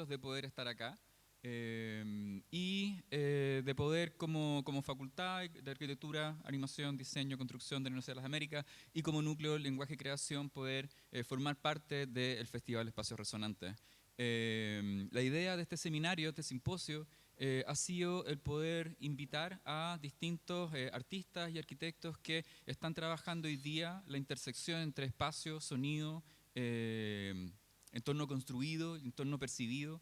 de poder estar acá y de poder como facultad de arquitectura, animación, diseño, construcción de la Universidad de las Américas y como núcleo lenguaje y creación poder formar parte del Festival Espacios Resonantes. La idea de este seminario, de este simposio, ha sido el poder invitar a distintos artistas y arquitectos que están trabajando hoy día la intersección entre espacio, sonido, entorno construido, entorno percibido,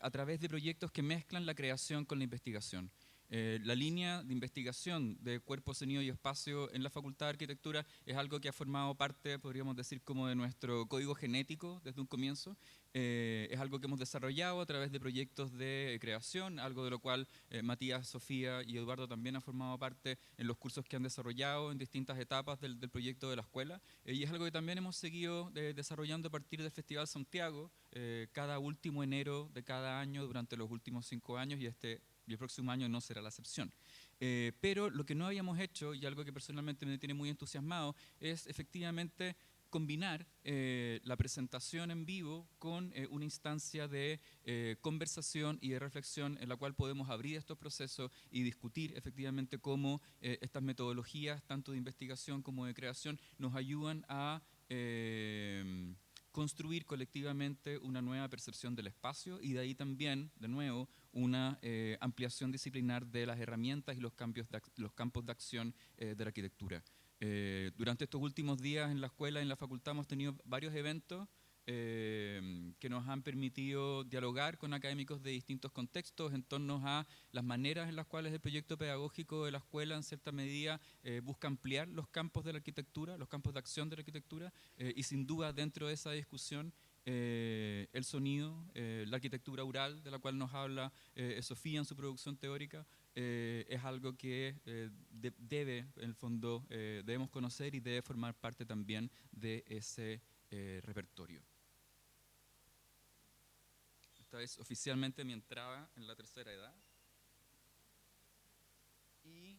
a través de proyectos que mezclan la creación con la investigación. La línea de investigación de cuerpo, sonido y espacio en la Facultad de Arquitectura es algo que ha formado parte, podríamos decir, como de nuestro código genético desde un comienzo. Es algo que hemos desarrollado a través de proyectos de creación, algo de lo cual Matías, Sofía y Eduardo también han formado parte en los cursos que han desarrollado en distintas etapas del proyecto de la escuela. Y es algo que también hemos seguido desarrollando a partir del Festival Santiago, cada último enero de cada año durante los últimos 5 años, y el próximo año no será la excepción. Pero lo que no habíamos hecho, y algo que personalmente me tiene muy entusiasmado, es efectivamente combinar la presentación en vivo con una instancia de conversación y de reflexión en la cual podemos abrir estos procesos y discutir efectivamente cómo estas metodologías, tanto de investigación como de creación, nos ayudan a construir colectivamente una nueva percepción del espacio y de ahí también, de nuevo, una ampliación disciplinar de las herramientas y los campos de acción de la arquitectura. Durante estos últimos días en la escuela, en la facultad, hemos tenido varios eventos que nos han permitido dialogar con académicos de distintos contextos en torno a las maneras en las cuales el proyecto pedagógico de la escuela en cierta medida busca ampliar los campos de la arquitectura, los campos de acción de la arquitectura y sin duda dentro de esa discusión el sonido, la arquitectura oral de la cual nos habla Sofía en su producción teórica, es algo que debe, en el fondo, debemos conocer y debe formar parte también de ese repertorio. Esta es oficialmente mi entrada en la tercera edad. Y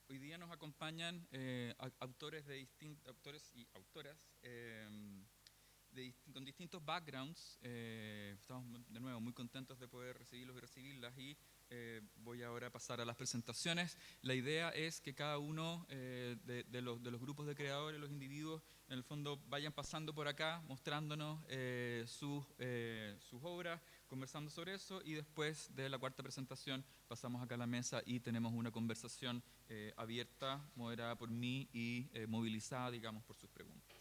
hoy día nos acompañan autores y autoras con distintos backgrounds. Estamos de nuevo muy contentos de poder recibirlos y recibirlas y voy ahora a pasar a las presentaciones. La idea es que cada uno de los grupos de creadores, los individuos, en el fondo vayan pasando por acá, mostrándonos sus obras, conversando sobre eso y después de la cuarta presentación pasamos acá a la mesa y tenemos una conversación abierta, moderada por mí y movilizada, digamos, por sus preguntas.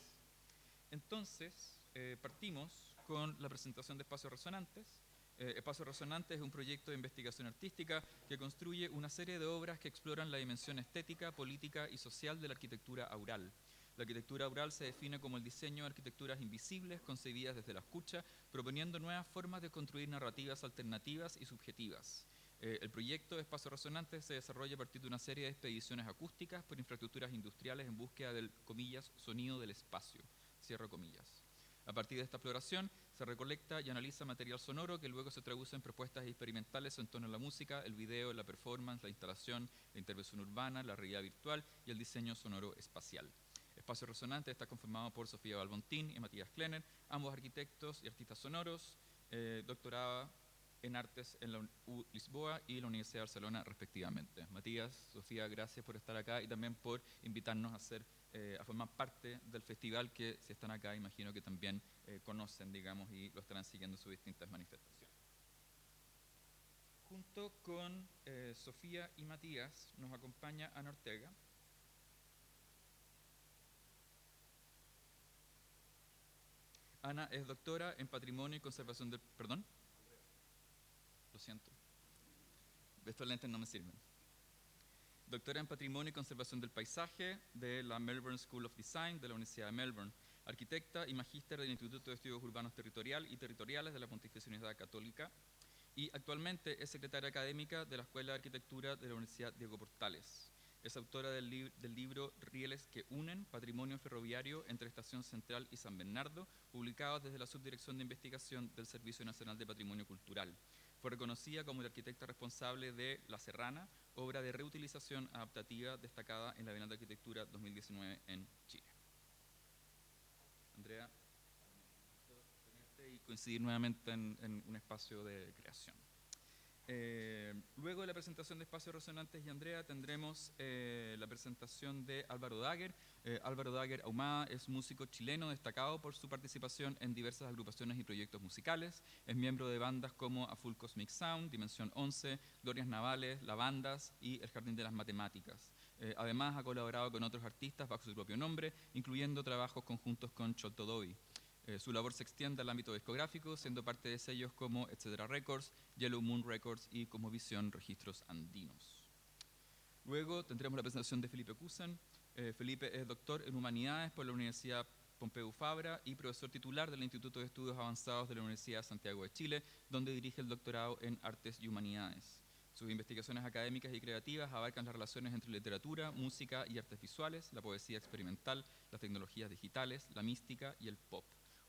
Entonces, partimos con la presentación de Espacios Resonantes. Espacios Resonantes es un proyecto de investigación artística que construye una serie de obras que exploran la dimensión estética, política y social de la arquitectura aural. La arquitectura aural se define como el diseño de arquitecturas invisibles concebidas desde la escucha, proponiendo nuevas formas de construir narrativas alternativas y subjetivas. El proyecto de Espacios Resonantes se desarrolla a partir de una serie de expediciones acústicas por infraestructuras industriales en búsqueda del, comillas, sonido del espacio, cierro comillas. A partir de esta exploración se recolecta y analiza material sonoro que luego se traduce en propuestas experimentales en torno a la música, el video, la performance, la instalación, la intervención urbana, la realidad virtual y el diseño sonoro espacial. Espacio Resonante está conformado por Sofía Balbontín y Matías Klenner, ambos arquitectos y artistas sonoros, doctorada en artes en la U Lisboa y la Universidad de Barcelona respectivamente. Matías, Sofía, gracias por estar acá y también por invitarnos a formar parte del festival que si están acá imagino que también conocen, digamos, y lo estarán siguiendo en sus distintas manifestaciones. Junto con Sofía y Matías nos acompaña Ana Ortega. Ana es doctora en Patrimonio y Conservación del... ¿Perdón? Lo siento. Estos lentes no me sirven. Doctora en Patrimonio y Conservación del Paisaje de la Melbourne School of Design de la Universidad de Melbourne. Arquitecta y magíster del Instituto de Estudios Urbanos Territorial y Territoriales de la Pontificia Universidad Católica. Y actualmente es secretaria académica de la Escuela de Arquitectura de la Universidad Diego Portales. Es autora del libro Rieles que unen, Patrimonio Ferroviario entre Estación Central y San Bernardo, publicado desde la Subdirección de Investigación del Servicio Nacional de Patrimonio Cultural. Fue reconocida como la arquitecta responsable de La Serrana, obra de reutilización adaptativa destacada en la Bienal de Arquitectura 2019 en Chile. Andrea, coincidir nuevamente en un espacio de creación. Luego de la presentación de Espacios Resonantes y Andrea tendremos la presentación de Álvaro Daguer. Álvaro Daguer Ahumada es músico chileno destacado por su participación en diversas agrupaciones y proyectos musicales. Es miembro de bandas como A Full Cosmic Sound, Dimensión 11, Glorias Navales, La Bandas y El Jardín de las Matemáticas. Además ha colaborado con otros artistas bajo su propio nombre, incluyendo trabajos conjuntos con Chotto Dovi. Su labor se extiende al ámbito discográfico, siendo parte de sellos como Etc. Records, Yellow Moon Records y Cosmovisión Registros Andinos. Luego tendremos la presentación de Felipe Cusen. Felipe es doctor en Humanidades por la Universidad Pompeu Fabra y profesor titular del Instituto de Estudios Avanzados de la Universidad de Santiago de Chile, donde dirige el doctorado en Artes y Humanidades. Sus investigaciones académicas y creativas abarcan las relaciones entre literatura, música y artes visuales, la poesía experimental, las tecnologías digitales, la mística y el pop.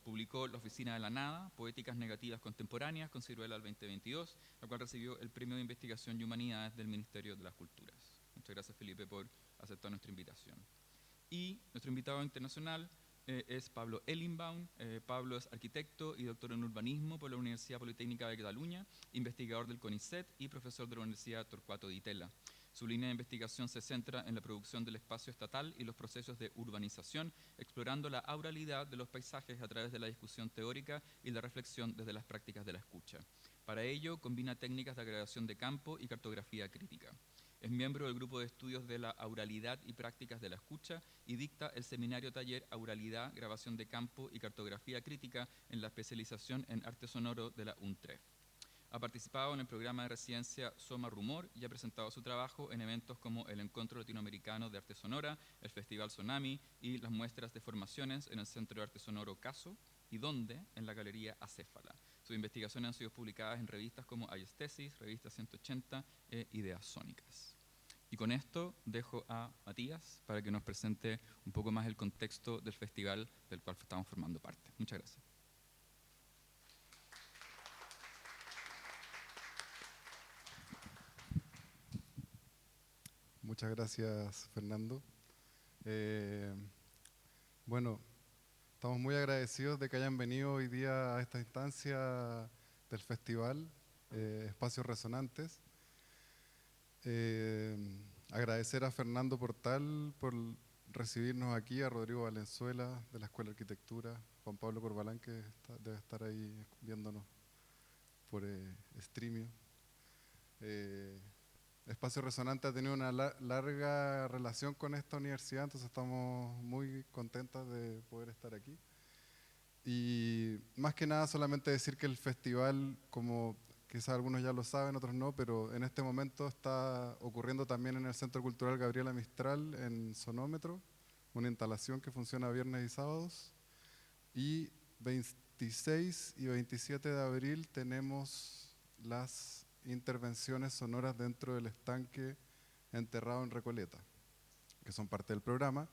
Publicó La Oficina de la Nada, Poéticas Negativas Contemporáneas, con ciruela al 2022, la cual recibió el Premio de Investigación y Humanidades del Ministerio de las Culturas. Muchas gracias, Felipe, por aceptar nuestra invitación. Y nuestro invitado internacional es Pablo Ellenbaum. Pablo es arquitecto y doctor en urbanismo por la Universidad Politécnica de Cataluña, investigador del CONICET y profesor de la Universidad Torquato Di Tella. Su línea de investigación se centra en la producción del espacio estatal y los procesos de urbanización, explorando la auralidad de los paisajes a través de la discusión teórica y la reflexión desde las prácticas de la escucha. Para ello, combina técnicas de agregación de campo y cartografía crítica. Es miembro del grupo de estudios de la auralidad y prácticas de la escucha y dicta el seminario taller Auralidad, Grabación de Campo y Cartografía Crítica en la especialización en arte sonoro de la UNTREF. Ha participado en el programa de residencia Soma Rumor y ha presentado su trabajo en eventos como el Encuentro Latinoamericano de Arte Sonora, el Festival Sonami y las muestras de formaciones en el Centro de Arte Sonoro Caso y donde en la Galería Acéfala. Sus investigaciones han sido publicadas en revistas como Aiestesis, Revista 180 e Ideas Sónicas. Y con esto dejo a Matías para que nos presente un poco más el contexto del festival del cual estamos formando parte. Muchas gracias. Muchas gracias, Fernando. Bueno, estamos muy agradecidos de que hayan venido hoy día a esta instancia del festival Espacios Resonantes. Agradecer a Fernando Portal por recibirnos aquí, a Rodrigo Valenzuela de la Escuela de Arquitectura, Juan Pablo Corbalán, que debe estar ahí viéndonos por streaming. Espacio Resonante ha tenido una larga relación con esta universidad, entonces estamos muy contentos de poder estar aquí. Y más que nada solamente decir que el festival, como quizás algunos ya lo saben, otros no, pero en este momento está ocurriendo también en el Centro Cultural Gabriela Mistral, en Sonómetro, una instalación que funciona viernes y sábados. Y 26 y 27 de abril tenemos las intervenciones sonoras dentro del estanque enterrado en Recoleta, que son parte del programa.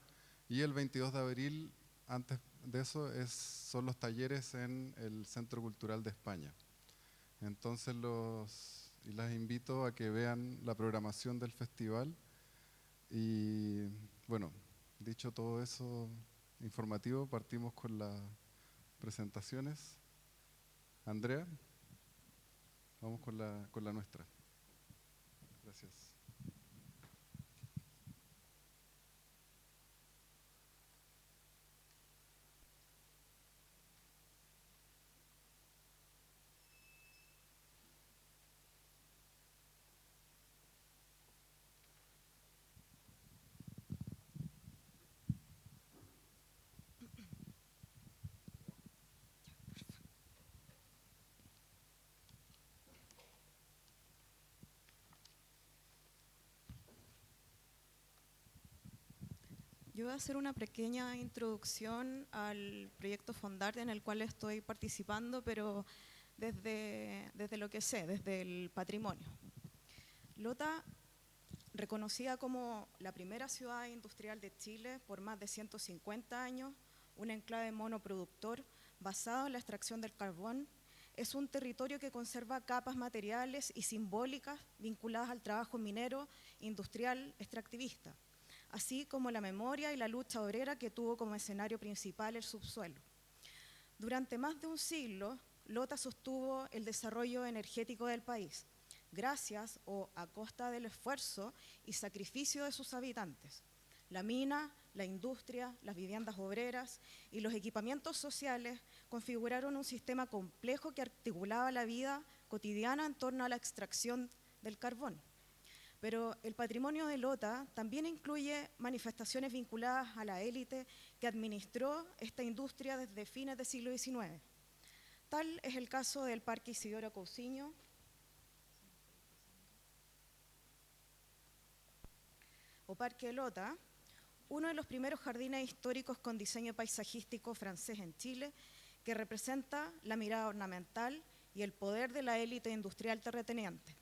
Y el 22 de abril, antes de eso, son los talleres en el Centro Cultural de España. Entonces las invito a que vean la programación del festival. Y bueno, dicho todo eso informativo, partimos con las presentaciones. Andrea, vamos con la nuestra. Gracias. Yo voy a hacer una pequeña introducción al proyecto Fondarte en el cual estoy participando, pero desde lo que sé, desde el patrimonio. Lota, reconocida como la primera ciudad industrial de Chile por más de 150 años, un enclave monoproductor basado en la extracción del carbón, es un territorio que conserva capas materiales y simbólicas vinculadas al trabajo minero, industrial, extractivista, así como la memoria y la lucha obrera que tuvo como escenario principal el subsuelo. Durante más de un siglo, Lota sostuvo el desarrollo energético del país, gracias o a costa del esfuerzo y sacrificio de sus habitantes. La mina, la industria, las viviendas obreras y los equipamientos sociales configuraron un sistema complejo que articulaba la vida cotidiana en torno a la extracción del carbón. Pero el patrimonio de Lota también incluye manifestaciones vinculadas a la élite que administró esta industria desde fines del siglo XIX. Tal es el caso del Parque Isidoro Cousiño, o Parque Lota, uno de los primeros jardines históricos con diseño paisajístico francés en Chile, que representa la mirada ornamental y el poder de la élite industrial terrateniente.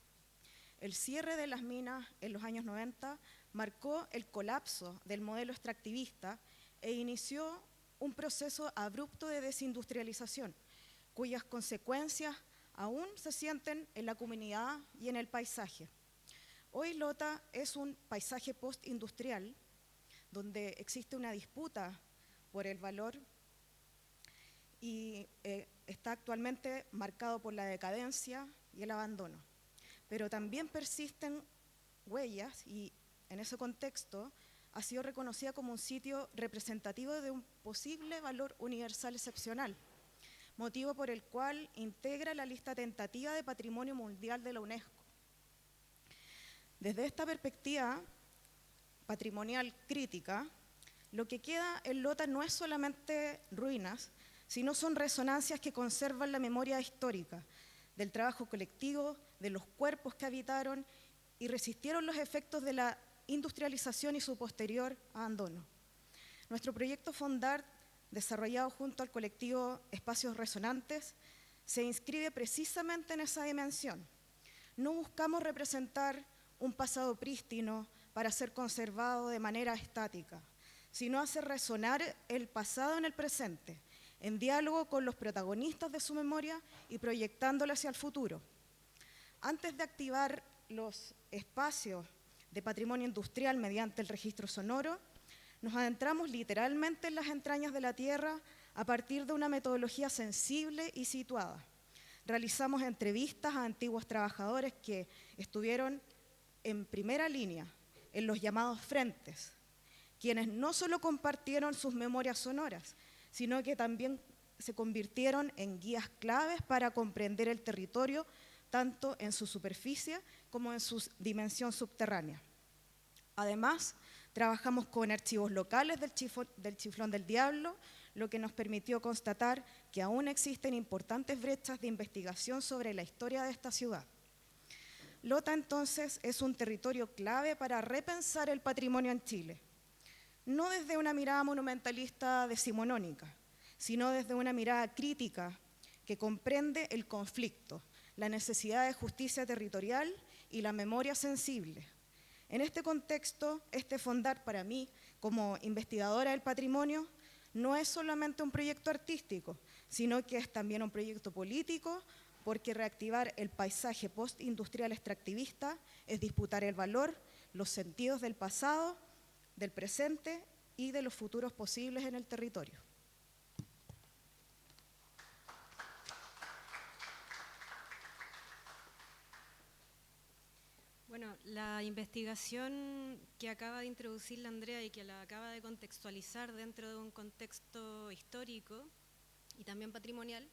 El cierre de las minas en los años 90 marcó el colapso del modelo extractivista e inició un proceso abrupto de desindustrialización, cuyas consecuencias aún se sienten en la comunidad y en el paisaje. Hoy Lota es un paisaje postindustrial donde existe una disputa por el valor y está actualmente marcado por la decadencia y el abandono. Pero también persisten huellas y en ese contexto ha sido reconocida como un sitio representativo de un posible valor universal excepcional, motivo por el cual integra la lista tentativa de Patrimonio Mundial de la UNESCO. Desde esta perspectiva patrimonial crítica, lo que queda en Lota no es solamente ruinas, sino son resonancias que conservan la memoria histórica del trabajo colectivo, de los cuerpos que habitaron y resistieron los efectos de la industrialización y su posterior abandono. Nuestro proyecto Fondart, desarrollado junto al colectivo Espacios Resonantes, se inscribe precisamente en esa dimensión. No buscamos representar un pasado prístino para ser conservado de manera estática, sino hacer resonar el pasado en el presente, en diálogo con los protagonistas de su memoria y proyectándola hacia el futuro. Antes de activar los espacios de patrimonio industrial mediante el registro sonoro, nos adentramos literalmente en las entrañas de la tierra a partir de una metodología sensible y situada. Realizamos entrevistas a antiguos trabajadores que estuvieron en primera línea en los llamados frentes, quienes no solo compartieron sus memorias sonoras, sino que también se convirtieron en guías claves para comprender el territorio, tanto en su superficie como en su dimensión subterránea. Además, trabajamos con archivos locales del Chiflón del Diablo, lo que nos permitió constatar que aún existen importantes brechas de investigación sobre la historia de esta ciudad. Lota, entonces, es un territorio clave para repensar el patrimonio en Chile, no desde una mirada monumentalista decimonónica, sino desde una mirada crítica que comprende el conflicto, la necesidad de justicia territorial y la memoria sensible. En este contexto, este Fondart para mí, como investigadora del patrimonio, no es solamente un proyecto artístico, sino que es también un proyecto político, porque reactivar el paisaje postindustrial extractivista es disputar el valor, los sentidos del pasado, del presente y de los futuros posibles en el territorio. Bueno, la investigación que acaba de introducir la Andrea y que la acaba de contextualizar dentro de un contexto histórico y también patrimonial,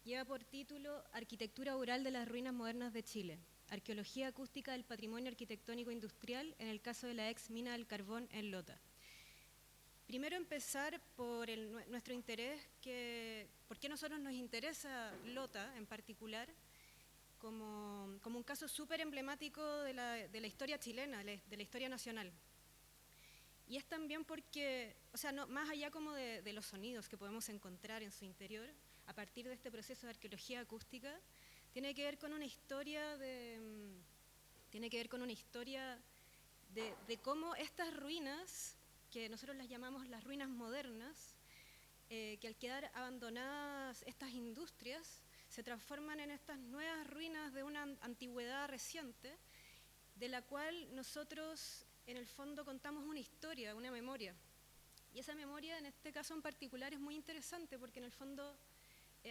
lleva por título Arquitectura Oral de las Ruinas Modernas de Chile, Arqueología Acústica del Patrimonio Arquitectónico Industrial en el caso de la ex mina del carbón en Lota. Primero empezar por nuestro interés, por qué a nosotros nos interesa Lota en particular, como un caso súper emblemático de la historia chilena, de la historia nacional. Y es también porque, o sea, no, más allá como de los sonidos que podemos encontrar en su interior, a partir de este proceso de arqueología acústica, tiene que ver con una historia de cómo estas ruinas, que nosotros las llamamos las ruinas modernas, que al quedar abandonadas estas industrias, se transforman en estas nuevas ruinas de una antigüedad reciente, de la cual nosotros en el fondo contamos una historia, una memoria. Y esa memoria en este caso en particular es muy interesante porque en el fondo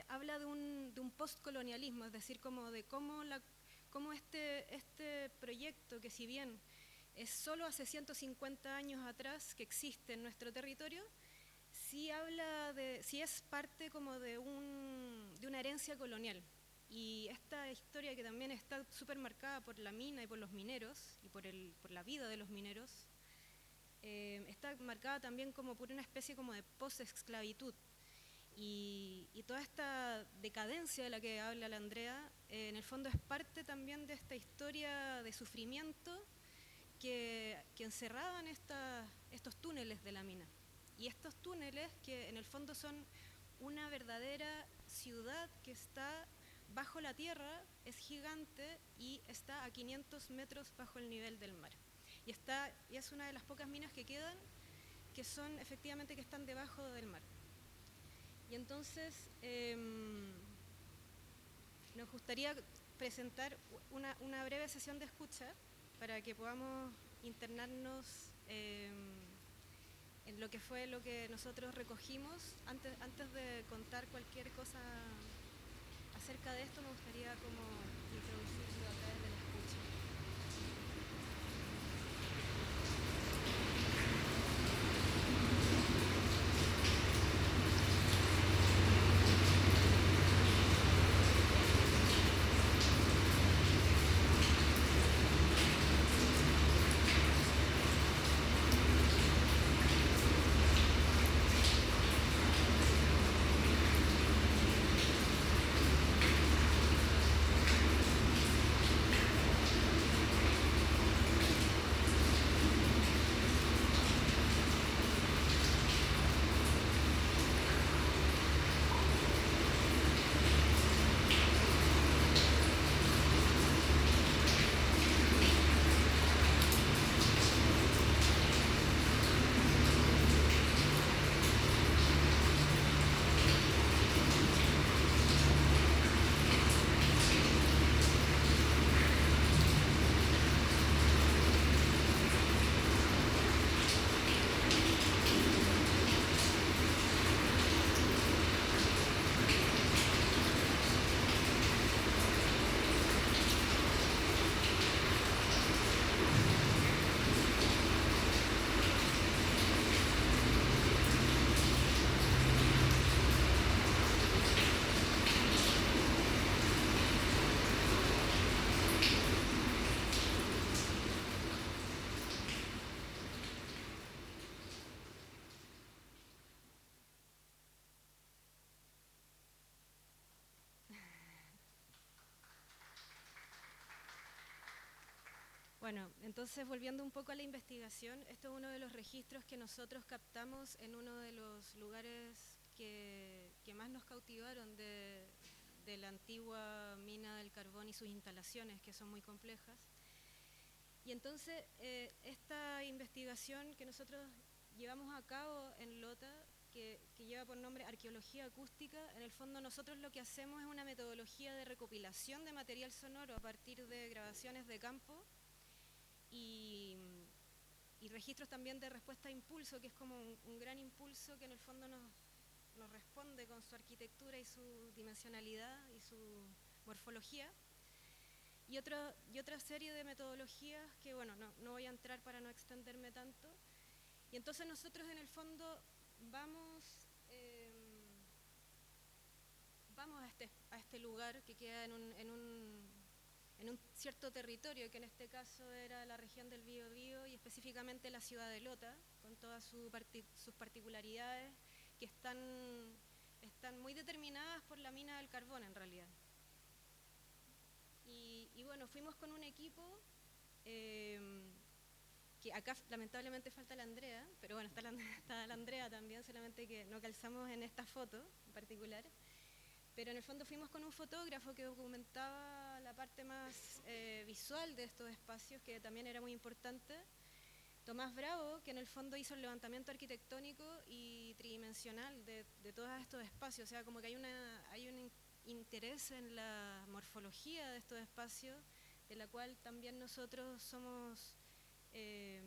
habla de un postcolonialismo, es decir, como de cómo este proyecto, que si bien es solo hace 150 años atrás que existe en nuestro territorio, sí es parte como de una herencia colonial. Y esta historia, que también está súper marcada por la mina y por los mineros y por la vida de los mineros, está marcada también como por una especie como de post-esclavitud. Y toda esta decadencia de la que habla la Andrea, en el fondo es parte también de esta historia de sufrimiento que encerraban estos túneles de la mina. Y estos túneles que en el fondo son una verdadera ciudad que está bajo la tierra, es gigante y está a 500 metros bajo el nivel del mar. Y es una de las pocas minas que quedan, que son efectivamente que están debajo del mar. Y entonces nos gustaría presentar una breve sesión de escucha para que podamos internarnos en lo que nosotros recogimos. Antes de contar cualquier cosa acerca de esto, me gustaría como introducirlo a través de la escucha. Bueno, entonces volviendo un poco a la investigación, esto es uno de los registros que nosotros captamos en uno de los lugares que más nos cautivaron de la antigua mina del carbón y sus instalaciones, que son muy complejas. Y entonces esta investigación que nosotros llevamos a cabo en Lota, que lleva por nombre Arqueología Acústica, en el fondo nosotros lo que hacemos es una metodología de recopilación de material sonoro a partir de grabaciones de campo y registros también de respuesta a impulso, que es como un gran impulso que en el fondo nos responde con su arquitectura y su dimensionalidad y su morfología. Y otra serie de metodologías que, bueno, no voy a entrar para no extenderme tanto. Y entonces nosotros en el fondo vamos a este lugar que queda en un cierto territorio, que en este caso era la región del Biobío y específicamente la ciudad de Lota, con todas sus particularidades que están muy determinadas por la mina del carbón en realidad. Y bueno, fuimos con un equipo que acá lamentablemente falta la Andrea, pero bueno, está la Andrea también, solamente que no calzamos en esta foto en particular. Pero en el fondo fuimos con un fotógrafo que documentaba la parte más visual de estos espacios, que también era muy importante. Tomás Bravo, que en el fondo hizo el levantamiento arquitectónico y tridimensional de todos estos espacios. O sea, como que hay un interés en la morfología de estos espacios, de la cual también nosotros somos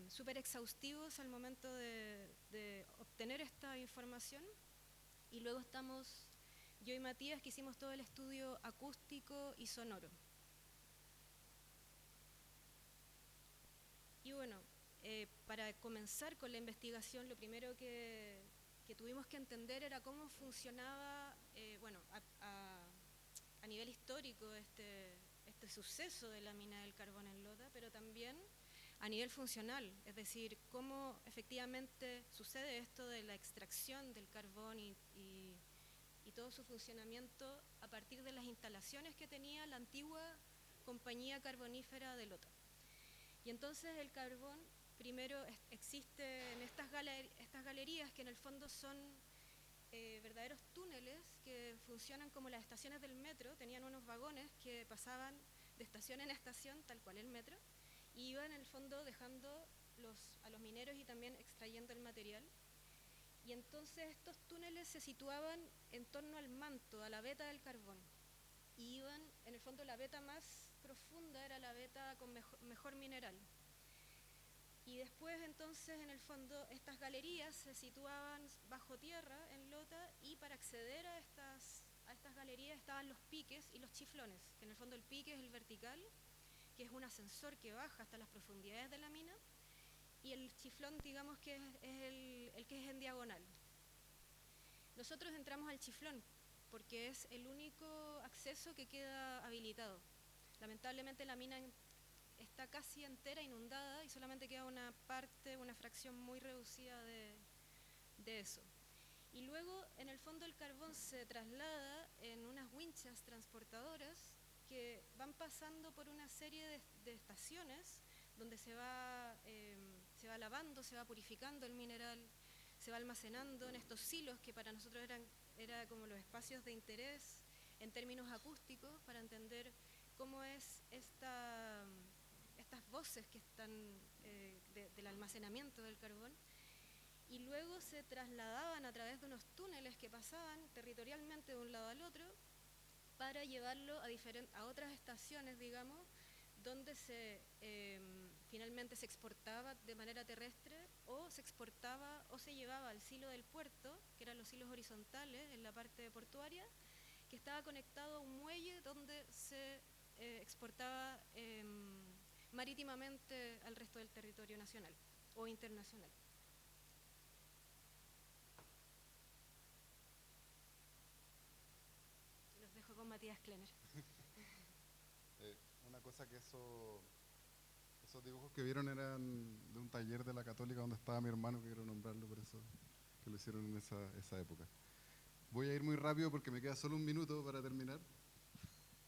súper exhaustivos al momento de obtener esta información. Y luego estamos yo y Matías que hicimos todo el estudio acústico y sonoro. Y bueno, para comenzar con la investigación, lo primero que tuvimos que entender era cómo funcionaba, bueno, a nivel histórico este suceso de la mina del carbón en Lota, pero también a nivel funcional, es decir, cómo efectivamente sucede esto de la extracción del carbón y todo su funcionamiento a partir de las instalaciones que tenía la antigua compañía carbonífera de Lota. Y entonces el carbón primero existe en estas galerías que en el fondo son verdaderos túneles que funcionan como las estaciones del metro. Tenían unos vagones que pasaban de estación en estación, tal cual el metro, y iban en el fondo dejando a los mineros y también extrayendo el material. Y entonces estos túneles se situaban en torno al manto, a la veta del carbón. Y iban, en el fondo la veta más profunda era la veta con mejor mineral. Y después entonces en el fondo estas galerías se situaban bajo tierra en Lota, y para acceder a estas galerías estaban los piques y los chiflones, que en el fondo el pique es el vertical, que es un ascensor que baja hasta las profundidades de la mina, y el chiflón, digamos, que es el que es en diagonal. Nosotros entramos al chiflón porque es el único acceso que queda habilitado. Lamentablemente la mina está casi entera inundada y solamente queda una fracción muy reducida de eso. Y luego, en el fondo, el carbón se traslada en unas winchas transportadoras que van pasando por una serie de estaciones donde se va lavando, se va purificando el mineral, se va almacenando en estos silos que para nosotros era como los espacios de interés en términos acústicos para entender cómo es estas voces que están del almacenamiento del carbón. Y luego se trasladaban a través de unos túneles que pasaban territorialmente de un lado al otro para llevarlo a otras estaciones, digamos, donde finalmente se exportaba de manera terrestre, o se exportaba o se llevaba al silo del puerto, que eran los silos horizontales en la parte portuaria, que estaba conectado a un muelle donde se exportaba marítimamente al resto del territorio nacional o internacional. Los dejo con Matías Klenner. Una cosa que esos dibujos que vieron eran de un taller de la Católica donde estaba mi hermano, que quiero nombrarlo por eso, que lo hicieron en esa época. Voy a ir muy rápido porque me queda solo un minuto para terminar.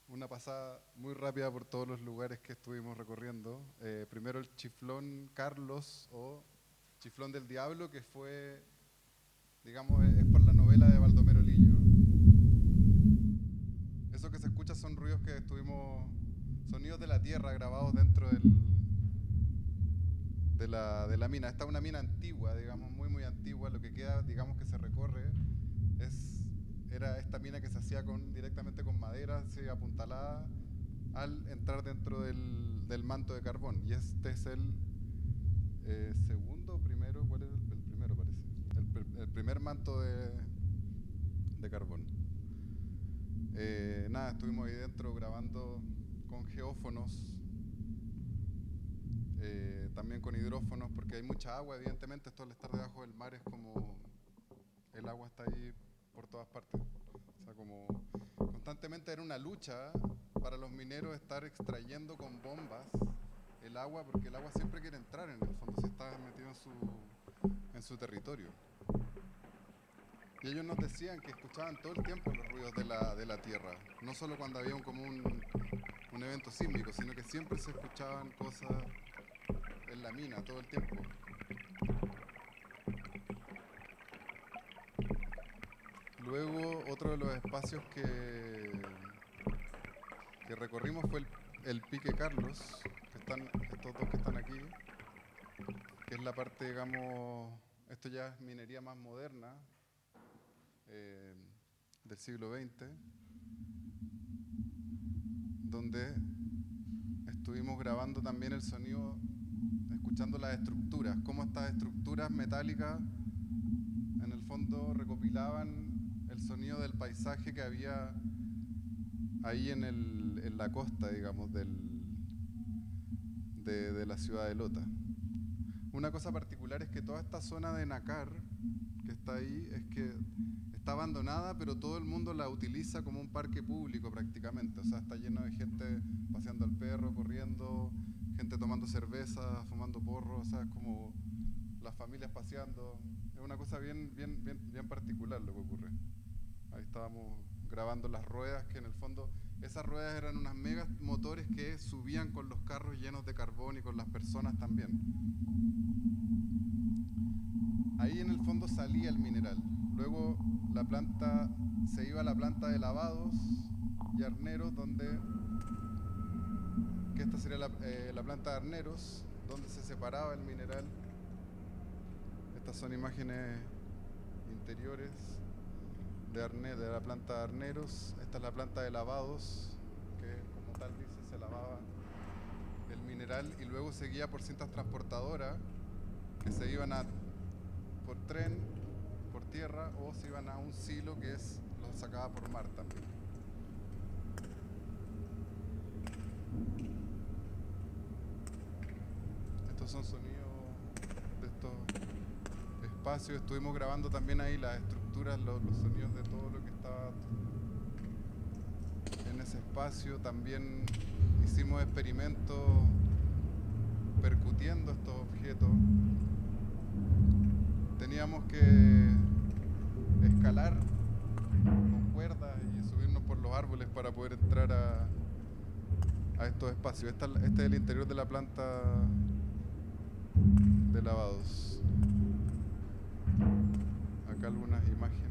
Una pasada muy rápida por todos los lugares que estuvimos recorriendo. Primero el Chiflón Carlos, o Chiflón del Diablo, que fue, digamos, es por la novela de Baldomero Lillo. Eso que se escucha son ruidos que sonidos de la tierra grabados dentro de la mina. Esta es una mina antigua, digamos, muy muy antigua. Lo que queda, digamos, que se recorre era esta mina que se hacía directamente con madera, así apuntalada, al entrar dentro del manto de carbón. Y este es el segundo, primero, ¿cuál era el primero? Parece. El primer manto de carbón. Nada, estuvimos ahí dentro grabando con geófonos, también con hidrófonos, porque hay mucha agua, evidentemente. Esto al estar debajo del mar es como el agua está ahí por todas partes. O sea, como constantemente era una lucha para los mineros estar extrayendo con bombas el agua, porque el agua siempre quiere entrar en el fondo si está metido en su territorio. Y ellos nos decían que escuchaban todo el tiempo los ruidos de la tierra, no solo cuando había un evento sísmico, sino que siempre se escuchaban cosas en la mina todo el tiempo. Luego, otro de los espacios que recorrimos fue el Pique Carlos, estos dos que están aquí, que es la parte, digamos, esto ya es minería más moderna, del siglo XX, donde estuvimos grabando también el sonido, escuchando las estructuras, cómo estas estructuras metálicas en el fondo recopilaban el sonido del paisaje que había ahí en la costa, digamos, de la ciudad de Lota. Una cosa particular es que toda esta zona de Nácar, que está ahí, es que está abandonada, pero todo el mundo la utiliza como un parque público prácticamente. O sea, está lleno de gente paseando al perro, corriendo, gente tomando cerveza, fumando porro, o sea, es como las familias paseando. Es una cosa bien particular lo que ocurre. Ahí estábamos grabando las ruedas, que en el fondo esas ruedas eran unas megas motores que subían con los carros llenos de carbón y con las personas también. Ahí en el fondo salía el mineral. Luego la planta se iba a la planta de lavados y arneros, que esta sería la planta de arneros, donde se separaba el mineral. Estas son imágenes interiores de la planta de arneros. Esta es la planta de lavados, que como tal dice, se lavaba el mineral y luego seguía por cintas transportadoras que se iban por tren, por tierra, o se iban a un silo que lo sacaba por mar también. Estos son sonidos de estos espacios. Estuvimos grabando también ahí las estructuras, los sonidos de todo lo que estaba en ese espacio. También hicimos experimentos percutiendo estos objetos. Teníamos que escalar con cuerdas y subirnos por los árboles para poder entrar a estos espacios. Este es el interior de la planta de lavados. Acá algunas imágenes.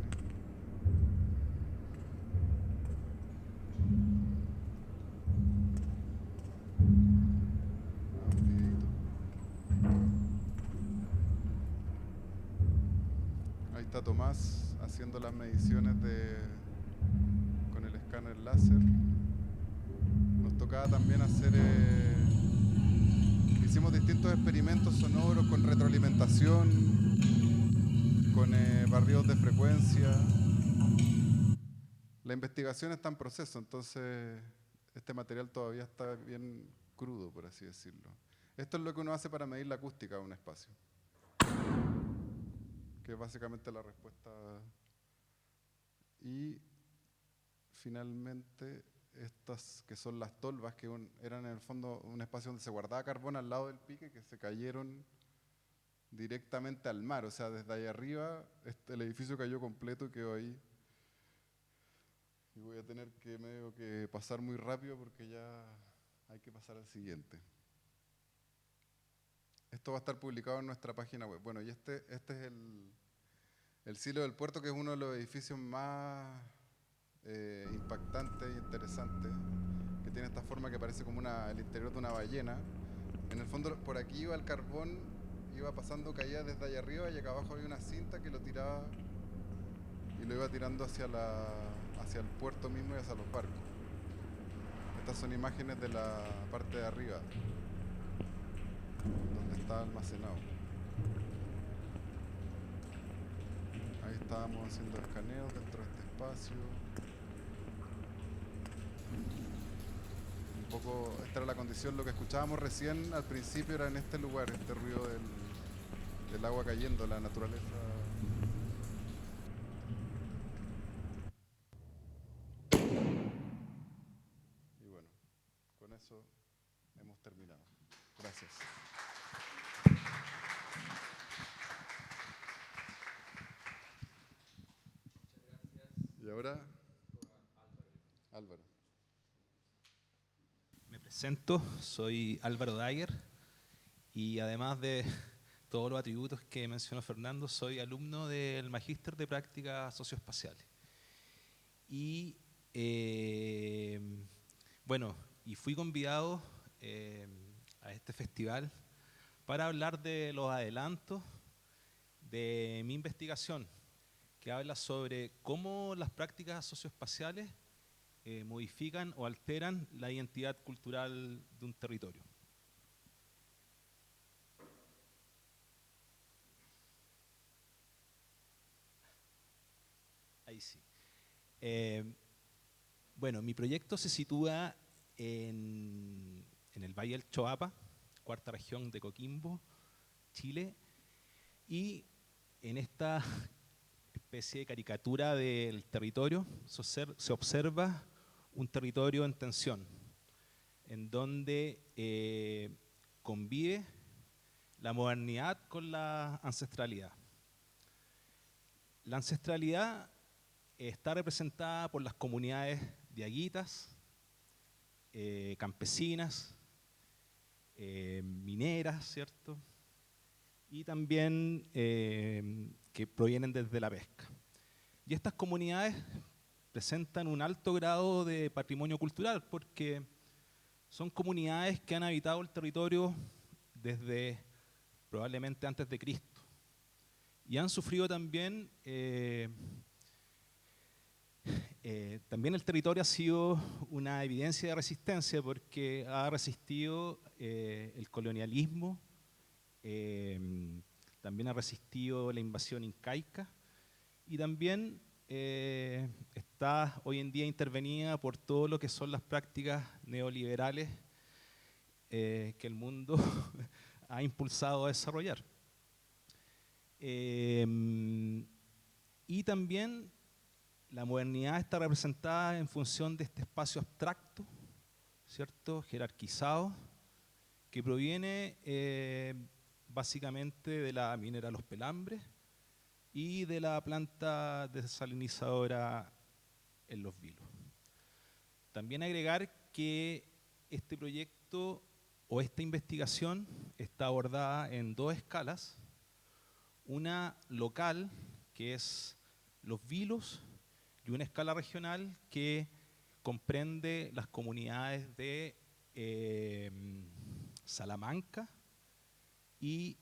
Ahí está Tomás haciendo las mediciones con el escáner láser. Nos tocaba también hicimos distintos experimentos sonoros con retroalimentación, con barridos de frecuencia. La investigación está en proceso, entonces este material todavía está bien crudo, por así decirlo. Esto es lo que uno hace para medir la acústica de un espacio, que es básicamente la respuesta. Y finalmente estas que son las tolvas, que eran en el fondo un espacio donde se guardaba carbón al lado del pique, que se cayeron directamente al mar. O sea, desde ahí arriba el edificio cayó completo y quedó ahí. Y voy a tener que pasar muy rápido porque ya hay que pasar al siguiente. Esto va a estar publicado en nuestra página web. Bueno, y este es el silo del puerto, que es uno de los edificios más impactantes e interesantes, que tiene esta forma que parece como el interior de una ballena. En el fondo, por aquí iba el carbón, iba pasando, caía desde allá arriba, y acá abajo había una cinta que lo tiraba y lo iba tirando hacia el puerto mismo y hacia los barcos. Estas son imágenes de la parte de arriba, donde está almacenado. Ahí estábamos haciendo escaneos dentro de este espacio. Un poco, esta era la condición, lo que escuchábamos recién al principio era en este lugar, este ruido del agua cayendo, la naturaleza. Y bueno, con eso hemos terminado. Gracias. Y ahora, Álvaro. Me presento, soy Álvaro Dagger y además de todos los atributos que mencionó Fernando, soy alumno del Magíster de Prácticas Socioespaciales. Y bueno, y fui convidado a este festival para hablar de los adelantos de mi investigación, que habla sobre cómo las prácticas socioespaciales modifican o alteran la identidad cultural de un territorio. Ahí sí. Bueno, mi proyecto se sitúa en el Valle del Choapa, cuarta región de Coquimbo, Chile, y en esta especie de caricatura del territorio se observa un territorio en tensión, en donde convive la modernidad con la ancestralidad. La ancestralidad está representada por las comunidades diaguitas, campesinas, mineras, ¿cierto? Y también que provienen desde la pesca. Y estas comunidades presentan un alto grado de patrimonio cultural porque son comunidades que han habitado el territorio desde probablemente antes de Cristo y han sufrido también también el territorio ha sido una evidencia de resistencia porque ha resistido el colonialismo, también ha resistido la invasión incaica y también está hoy en día intervenida por todo lo que son las prácticas neoliberales que el mundo ha impulsado a desarrollar. Y también la modernidad está representada en función de este espacio abstracto, ¿cierto? Jerarquizado, que proviene básicamente de la minera Los Pelambres y de la planta desalinizadora en Los Vilos. También agregar que este proyecto o esta investigación está abordada en dos escalas, una local que es Los Vilos y una escala regional que comprende las comunidades de Salamanca y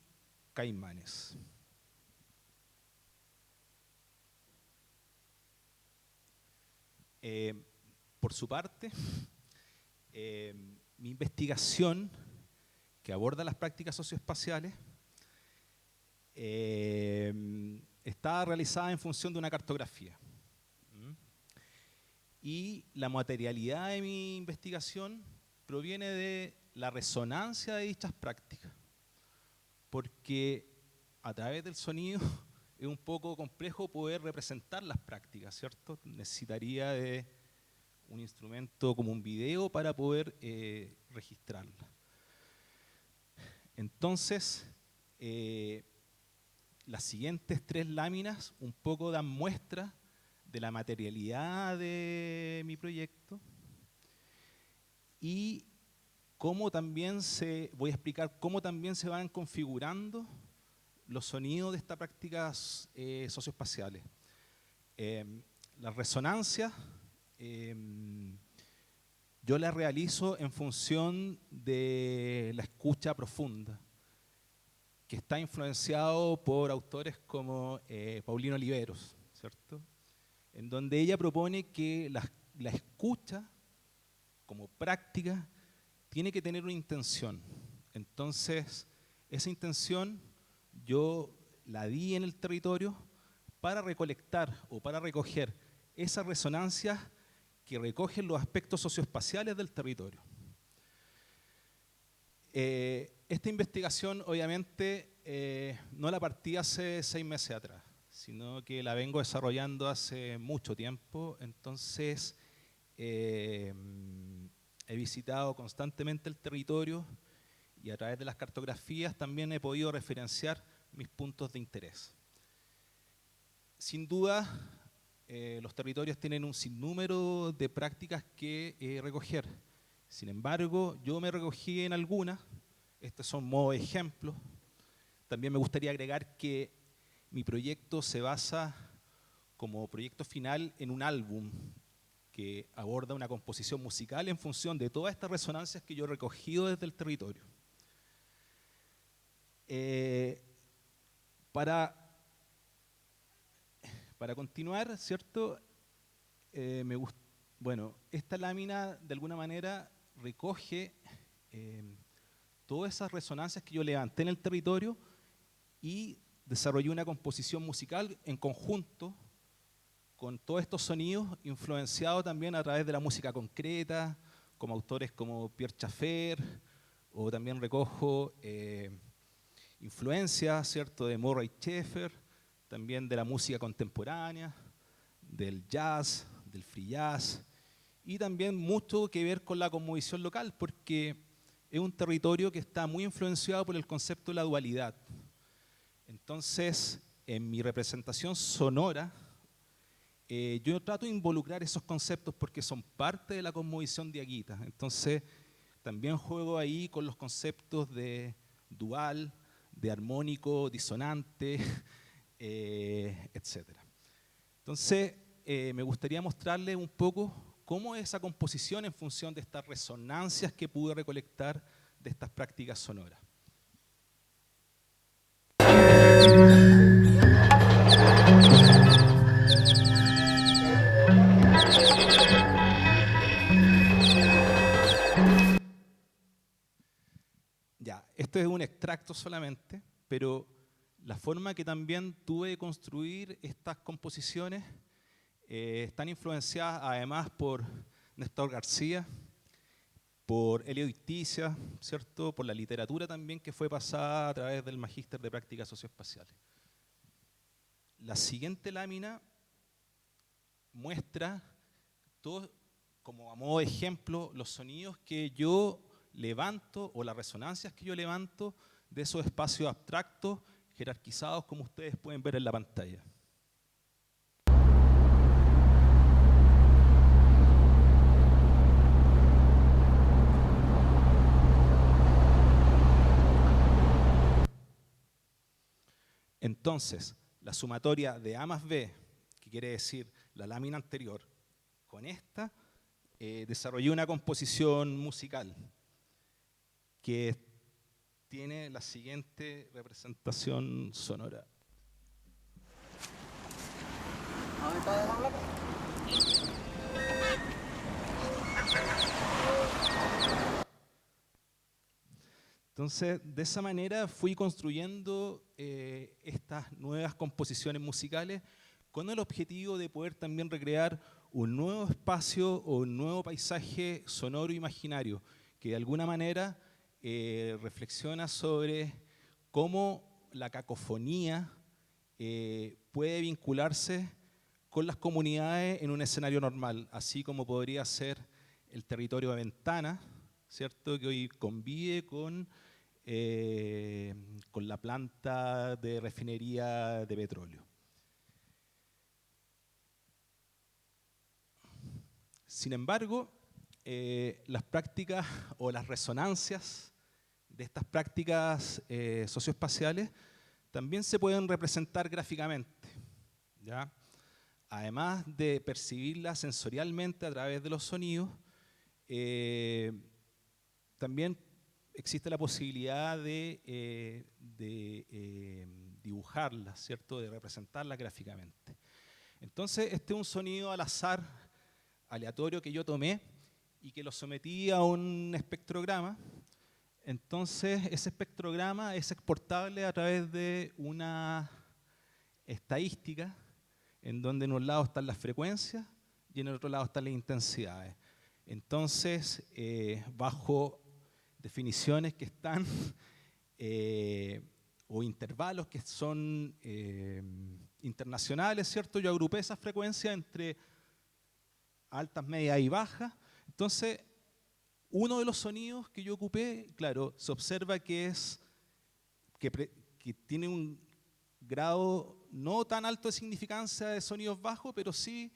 Caimanes. Por su parte, mi investigación que aborda las prácticas socioespaciales está realizada en función de una cartografía. Y la materialidad de mi investigación proviene de la resonancia de dichas prácticas, porque a través del sonido es un poco complejo poder representar las prácticas, ¿cierto? Necesitaría de un instrumento como un video para poder registrarla. Entonces, las siguientes 3 láminas un poco dan muestra de la materialidad de mi proyecto y cómo también voy a explicar cómo también se van configurando los sonidos de estas prácticas socioespaciales. Las resonancias yo las realizo en función de la escucha profunda, que está influenciado por autores como Paulina Oliveros, ¿cierto? En donde ella propone que la escucha como práctica tiene que tener una intención. Entonces, esa intención yo la di en el territorio para recolectar o para recoger esas resonancias que recogen los aspectos socioespaciales del territorio. Esta investigación, obviamente, no la partí hace 6 meses atrás, sino que la vengo desarrollando hace mucho tiempo. Entonces, he visitado constantemente el territorio y a través de las cartografías también he podido referenciar mis puntos de interés. Sin duda, los territorios tienen un sinnúmero de prácticas que recoger. Sin embargo, yo me recogí en algunas. Estos son modo ejemplos. También me gustaría agregar que mi proyecto se basa como proyecto final en un álbum que aborda una composición musical en función de todas estas resonancias que yo he recogido desde el territorio. Para continuar, ¿cierto? Bueno, esta lámina de alguna manera recoge todas esas resonancias que yo levanté en el territorio y desarrollé una composición musical en conjunto con todos estos sonidos, influenciado también a través de la música concreta, como autores como Pierre Schaeffer, o también recojo influencias, ¿cierto?, de Murray Schaeffer, también de la música contemporánea, del jazz, del free jazz, y también mucho que ver con la cosmovisión local, porque es un territorio que está muy influenciado por el concepto de la dualidad. Entonces, en mi representación sonora, yo trato de involucrar esos conceptos porque son parte de la cosmovisión diaguita. Entonces, también juego ahí con los conceptos de dual, de armónico, disonante, etc. Entonces, me gustaría mostrarles un poco cómo es esa composición en función de estas resonancias que pude recolectar de estas prácticas sonoras. Ya, esto es un extracto solamente, pero la forma que también tuve de construir estas composiciones están influenciadas además por Néstor García, por Elio Icticia, ¿cierto?, por la literatura también que fue pasada a través del Magíster de Prácticas Socioespaciales. La siguiente lámina muestra, todo, como a modo de ejemplo, los sonidos que yo levanto o las resonancias que yo levanto de esos espacios abstractos jerarquizados como ustedes pueden ver en la pantalla. Entonces, la sumatoria de A más B, que quiere decir la lámina anterior, con esta, desarrollé una composición musical que tiene la siguiente representación sonora. Entonces, de esa manera fui construyendo estas nuevas composiciones musicales con el objetivo de poder también recrear un nuevo espacio o un nuevo paisaje sonoro imaginario que de alguna manera reflexiona sobre cómo la cacofonía puede vincularse con las comunidades en un escenario normal, así como podría ser el territorio de Ventana, ¿cierto?, que hoy convive con la planta de refinería de petróleo. Sin embargo, las prácticas o las resonancias de estas prácticas socioespaciales también se pueden representar gráficamente, ¿ya? Además de percibirlas sensorialmente a través de los sonidos, también existe la posibilidad de dibujarlas, ¿cierto?, de representarlas gráficamente. Entonces, este es un sonido al azar, aleatorio, que yo tomé y que lo sometí a un espectrograma. Entonces, ese espectrograma es exportable a través de una estadística en donde en un lado están las frecuencias y en el otro lado están las intensidades. Entonces, bajo definiciones que están, o intervalos que son internacionales, ¿cierto?, yo agrupé esas frecuencias entre altas, medias y bajas. Entonces, uno de los sonidos que yo ocupé, claro, se observa que tiene un grado no tan alto de significancia de sonidos bajos, pero sí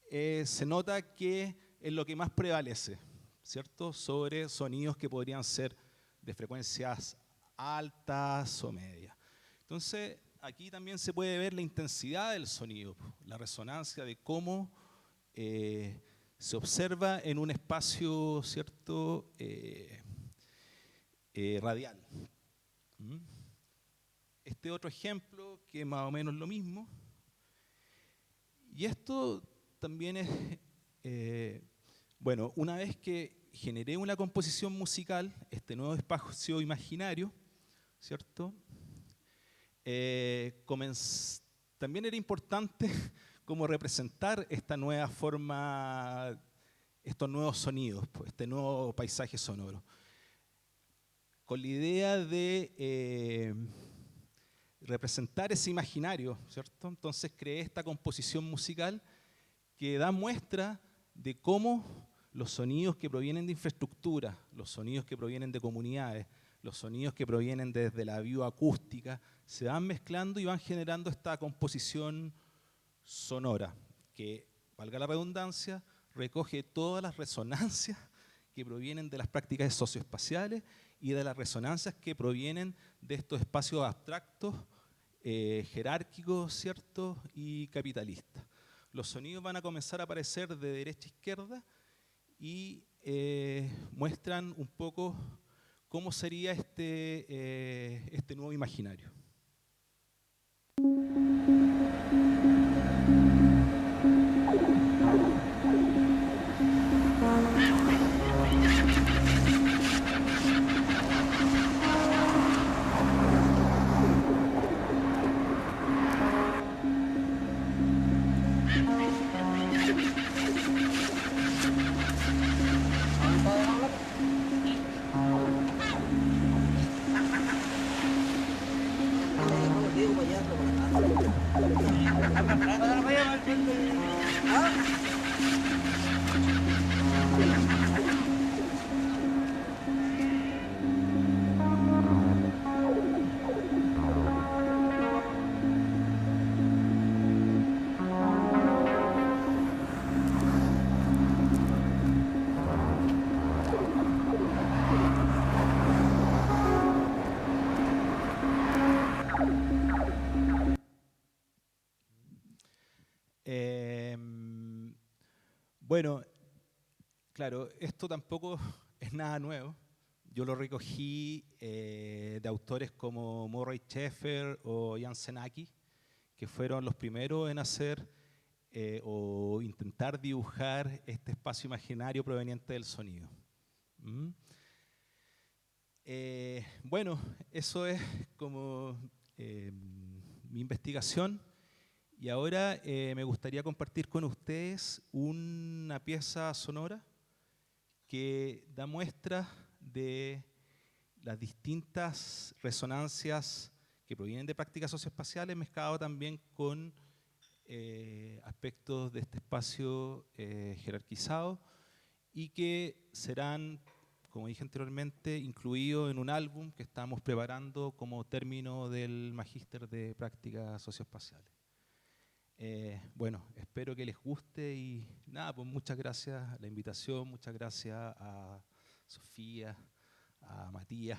se nota que es lo que más prevalece, ¿cierto?, sobre sonidos que podrían ser de frecuencias altas o medias. Entonces, aquí también se puede ver la intensidad del sonido, la resonancia de cómo se observa en un espacio, ¿cierto?, radial. Este otro ejemplo, que es más o menos lo mismo. Y esto también es, bueno, una vez que generé una composición musical, este nuevo espacio imaginario, ¿cierto?, también era importante cómo representar esta nueva forma, estos nuevos sonidos, pues, este nuevo paisaje sonoro. Con la idea de representar ese imaginario, ¿cierto? Entonces creé esta composición musical que da muestra de cómo los sonidos que provienen de infraestructura, los sonidos que provienen de comunidades, los sonidos que provienen desde la bioacústica, se van mezclando y van generando esta composición sonora, que, valga la redundancia, recoge todas las resonancias que provienen de las prácticas socioespaciales y de las resonancias que provienen de estos espacios abstractos, jerárquicos, ¿cierto?, y capitalistas. Los sonidos van a comenzar a aparecer de derecha a izquierda y muestran un poco cómo sería este nuevo imaginario. Bueno, claro, esto tampoco es nada nuevo. Yo lo recogí de autores como Murray Schafer o Jan Senaki, que fueron los primeros en hacer o intentar dibujar este espacio imaginario proveniente del sonido. Bueno, eso es como mi investigación. Y ahora me gustaría compartir con ustedes una pieza sonora que da muestra de las distintas resonancias que provienen de prácticas socioespaciales, mezclado también con aspectos de este espacio jerarquizado y que serán, como dije anteriormente, incluidos en un álbum que estamos preparando como término del Magíster de Prácticas Socioespaciales. Bueno, espero que les guste y nada, pues muchas gracias a la invitación, muchas gracias a Sofía, a Matías,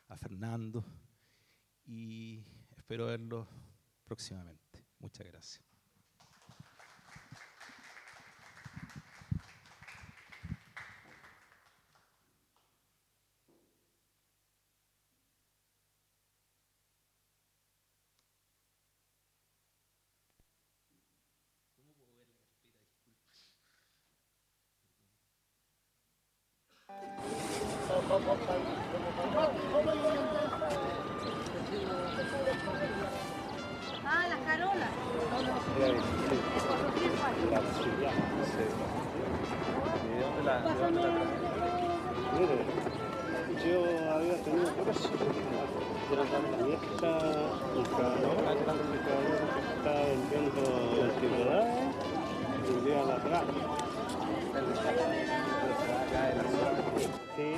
a Fernando y espero verlos próximamente. Muchas gracias. Ah, las carolas. Mire, yo había tenido cosas, pero la vieja que está vendiendo antigüedades y un día la trajo. Sí,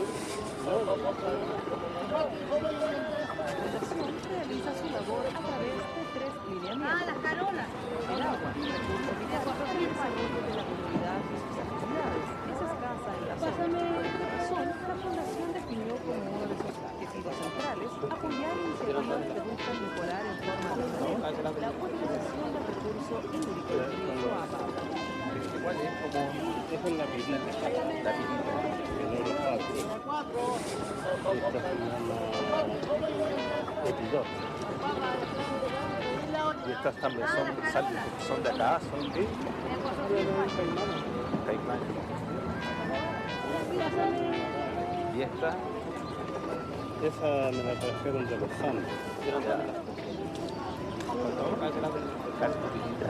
Realiza su labor a través de 3 lineamientos. Ah, las carolas. El agua, el desarrollo de la comunidad y sus actividades es escasa en la zona. Por esta razón, la Fundación definió como uno de sus objetivos centrales apoyar iniciativas que buscan mejorar en forma permanente la utilización del recurso hídrico del río Agua. ¿Cuál es? Como es en la pirita. La pirita. El oro 4. Esta se llama Epidot. Y estas también son de acá, son de Caimán. Y esta, esa me la trajeron de los Andes. Casi pirita.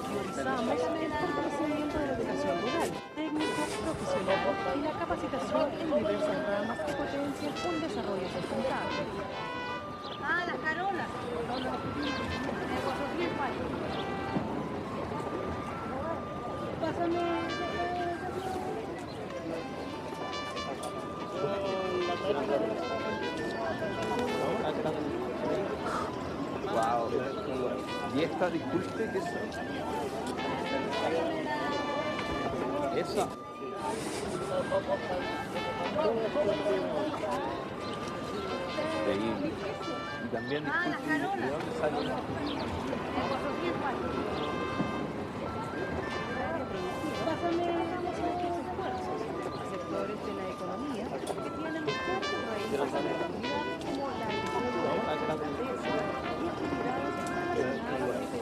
Priorizamos el fortalecimiento de la educación rural, técnico, profesional y la capacitación en diversas ramas que potencian un desarrollo sustentable. Ah, las carolas. Pásame. Wow. ¿Y esta, disculpe, qué son? Esa. Increíble. Y también, disculpe, ¿de dónde sale? Sectores de la economía que tienen fuertes raíces en la comunidad como la agricultura, la pesca y actividades relacionadas que se desarrollan en la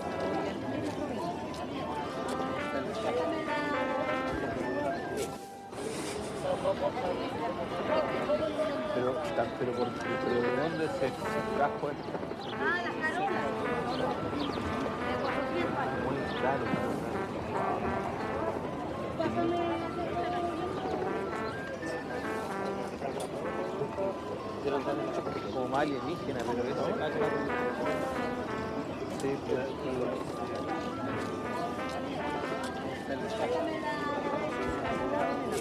Pero ¿de dónde se trajo esto? Ah, las carolas. Muy caro. Como más alienígena, pero eso. Sí, el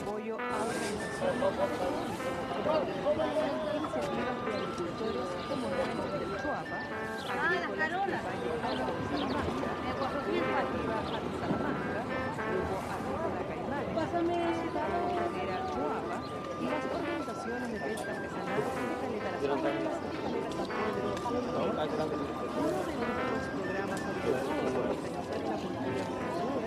apoyo a organizaciones iniciativas de agricultores como la del Choapa, agrícolas del Valle Alto de Salamanca, Cooperativa de Salamanca, Grupo Agrícola Caimanes, Sociedad Ganadera Choapa y las organizaciones de pesca artesanal de Caleta Las Palmas y Caleta San Pedro. Uno de nuestros programas orientados a potenciar la cultura emprendedora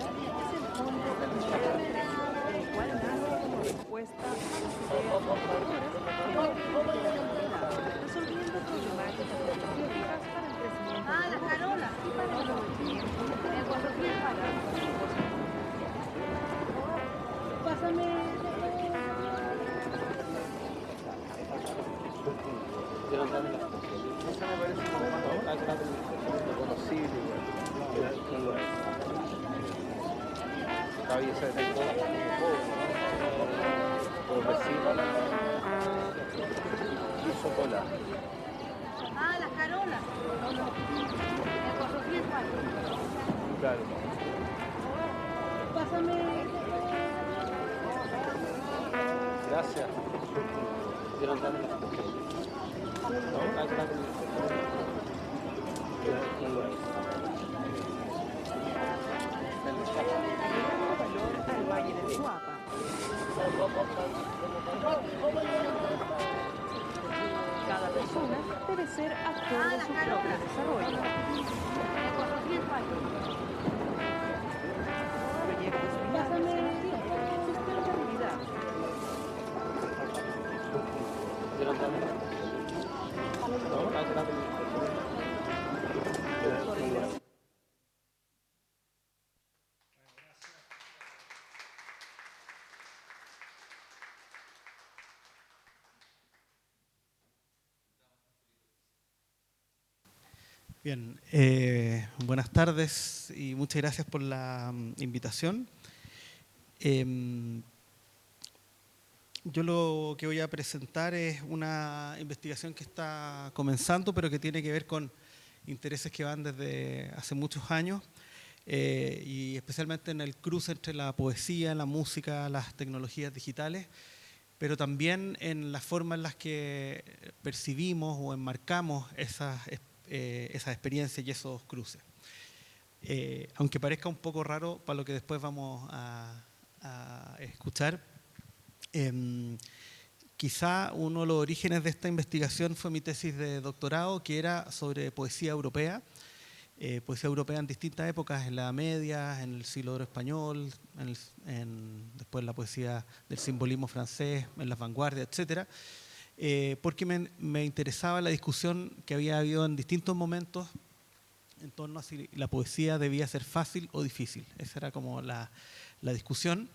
es el Fondo Empresa, el cual nace como respuesta a las ideas emprendedoras que nacen de la comunidad, resolviendo problemáticas específicas para el crecimiento de las carolas y para el aprovechamiento de la economía para los negocios. Pásame. Eso me parece como más reconocible. Todavía se ve todo progresivo y chocolate. Ah, las carolas. Claro. Pásame. Gracias. Valor al Valle del Choapa. Cada persona debe ser actor de su propio desarrollo. Proyectos viables en el tiempo, sustentabilidad. Bien, buenas tardes y muchas gracias por la invitación. Yo lo que voy a presentar es una investigación que está comenzando, pero que tiene que ver con intereses que van desde hace muchos años, y especialmente en el cruce entre la poesía, la música, las tecnologías digitales, pero también en la forma en las que percibimos o enmarcamos esas experiencias y esos cruces. Aunque parezca un poco raro para lo que después vamos a escuchar, quizá uno de los orígenes de esta investigación fue mi tesis de doctorado, que era sobre poesía europea en distintas épocas, en la Edad Media, en el siglo de oro español, después la poesía del simbolismo francés, en las vanguardias, etcétera. Porque me interesaba la discusión que había habido en distintos momentos en torno a si la poesía debía ser fácil o difícil. Esa era como la discusión.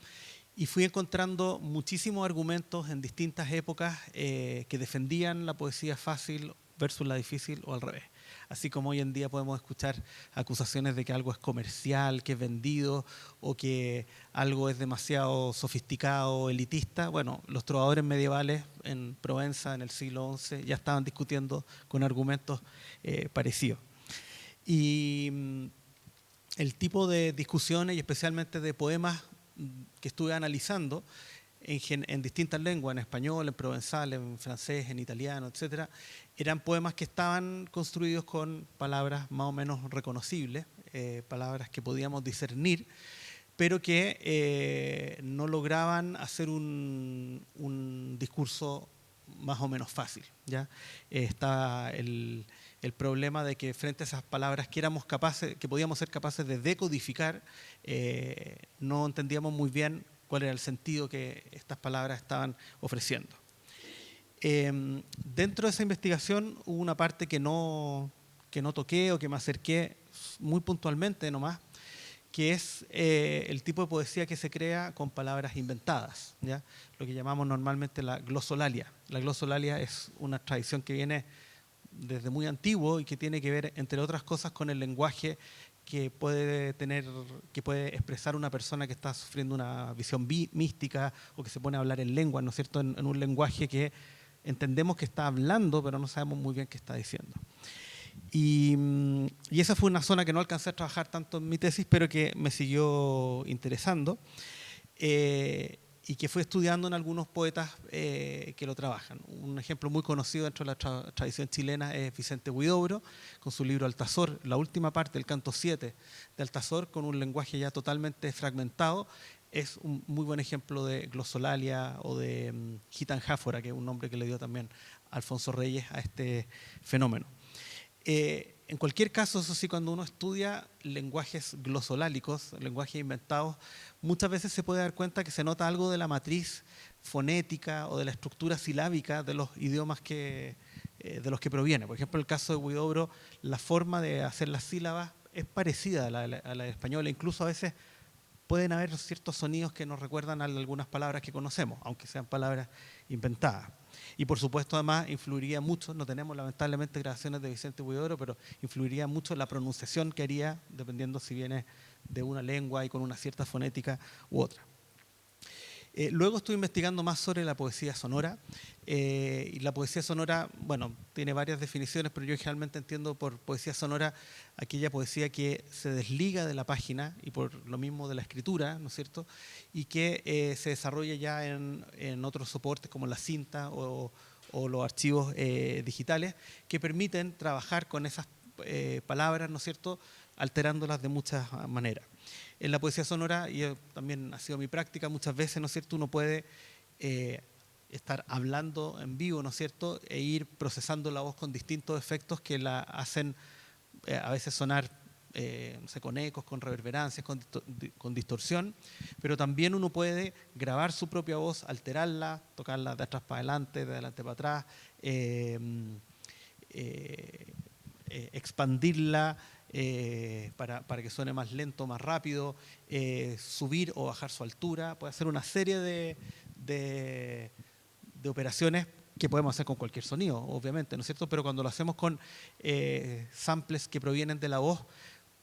Y fui encontrando muchísimos argumentos en distintas épocas que defendían la poesía fácil versus la difícil o al revés. Así como hoy en día podemos escuchar acusaciones de que algo es comercial, que es vendido, o que algo es demasiado sofisticado, elitista. Bueno, los trovadores medievales en Provenza en el siglo XI ya estaban discutiendo con argumentos parecidos. Y el tipo de discusiones y especialmente de poemas que estuve analizando en distintas lenguas, en español, en provenzal, en francés, en italiano, etcétera, eran poemas que estaban construidos con palabras más o menos reconocibles, palabras que podíamos discernir, pero que no lograban hacer un discurso más o menos fácil, ¿ya? Está el problema de que frente a esas palabras que podíamos ser capaces de decodificar, no entendíamos muy bien cuál era el sentido que estas palabras estaban ofreciendo. Dentro de esa investigación hubo una parte que no toqué o que me acerqué muy puntualmente nomás, que es el tipo de poesía que se crea con palabras inventadas, ¿ya? Lo que llamamos normalmente la glosolalia. La glosolalia es una tradición que viene desde muy antiguo y que tiene que ver, entre otras cosas, con el lenguaje que puede expresar una persona que está sufriendo una visión mística o que se pone a hablar en lengua, ¿no es cierto?, en un lenguaje que entendemos que está hablando, pero no sabemos muy bien qué está diciendo. Y esa fue una zona que no alcancé a trabajar tanto en mi tesis, pero que me siguió interesando y que fui estudiando en algunos poetas que lo trabajan. Un ejemplo muy conocido dentro de la tradición chilena es Vicente Huidobro, con su libro Altazor, la última parte, el canto 7 de Altazor, con un lenguaje ya totalmente fragmentado. Es un muy buen ejemplo de glosolalia o de gitanjáfora, que es un nombre que le dio también Alfonso Reyes a este fenómeno. En cualquier caso, eso sí, cuando uno estudia lenguajes glosolálicos, lenguajes inventados, muchas veces se puede dar cuenta que se nota algo de la matriz fonética o de la estructura silábica de los idiomas de los que proviene. Por ejemplo, en el caso de Huidobro, la forma de hacer las sílabas es parecida a la del español, e incluso a veces pueden haber ciertos sonidos que nos recuerdan a algunas palabras que conocemos, aunque sean palabras inventadas. Y por supuesto, además, influiría mucho, no tenemos lamentablemente grabaciones de Vicente Huidobro, pero influiría mucho la pronunciación que haría, dependiendo si viene de una lengua y con una cierta fonética u otra. Luego estuve investigando más sobre la poesía sonora, y la poesía sonora, bueno, tiene varias definiciones, pero yo generalmente entiendo por poesía sonora aquella poesía que se desliga de la página y por lo mismo de la escritura, ¿no es cierto?, y que se desarrolla ya en otros soportes como la cinta o los archivos digitales que permiten trabajar con esas palabras, ¿no es cierto?, alterándolas de muchas maneras. En la poesía sonora, y también ha sido mi práctica muchas veces, ¿no es cierto?, uno puede estar hablando en vivo, ¿no es cierto?, e ir procesando la voz con distintos efectos que la hacen a veces sonar no sé, con ecos, con reverberancias, con distorsión, pero también uno puede grabar su propia voz, alterarla, tocarla de atrás para adelante, de adelante para atrás, expandirla, para que suene más lento, más rápido, subir o bajar su altura. Puede hacer una serie de operaciones que podemos hacer con cualquier sonido, obviamente, ¿no es cierto? Pero cuando lo hacemos con samples que provienen de la voz,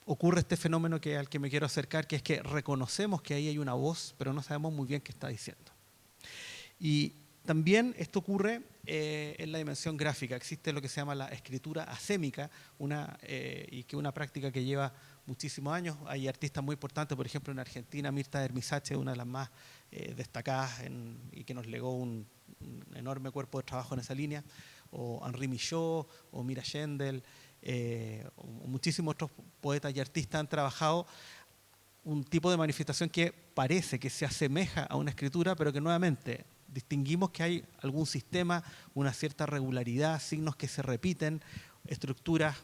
ocurre este fenómeno al que me quiero acercar, que es que reconocemos que ahí hay una voz, pero no sabemos muy bien qué está diciendo. Y también esto ocurre en la dimensión gráfica. Existe lo que se llama la escritura asémica, y que es una práctica que lleva muchísimos años. Hay artistas muy importantes, por ejemplo en Argentina, Mirta Hermisache, una de las más destacadas y que nos legó un enorme cuerpo de trabajo en esa línea, o Henri Michaud, o Mira Schendel, o muchísimos otros poetas y artistas han trabajado un tipo de manifestación que parece que se asemeja a una escritura, pero que nuevamente distinguimos que hay algún sistema, una cierta regularidad, signos que se repiten, estructuras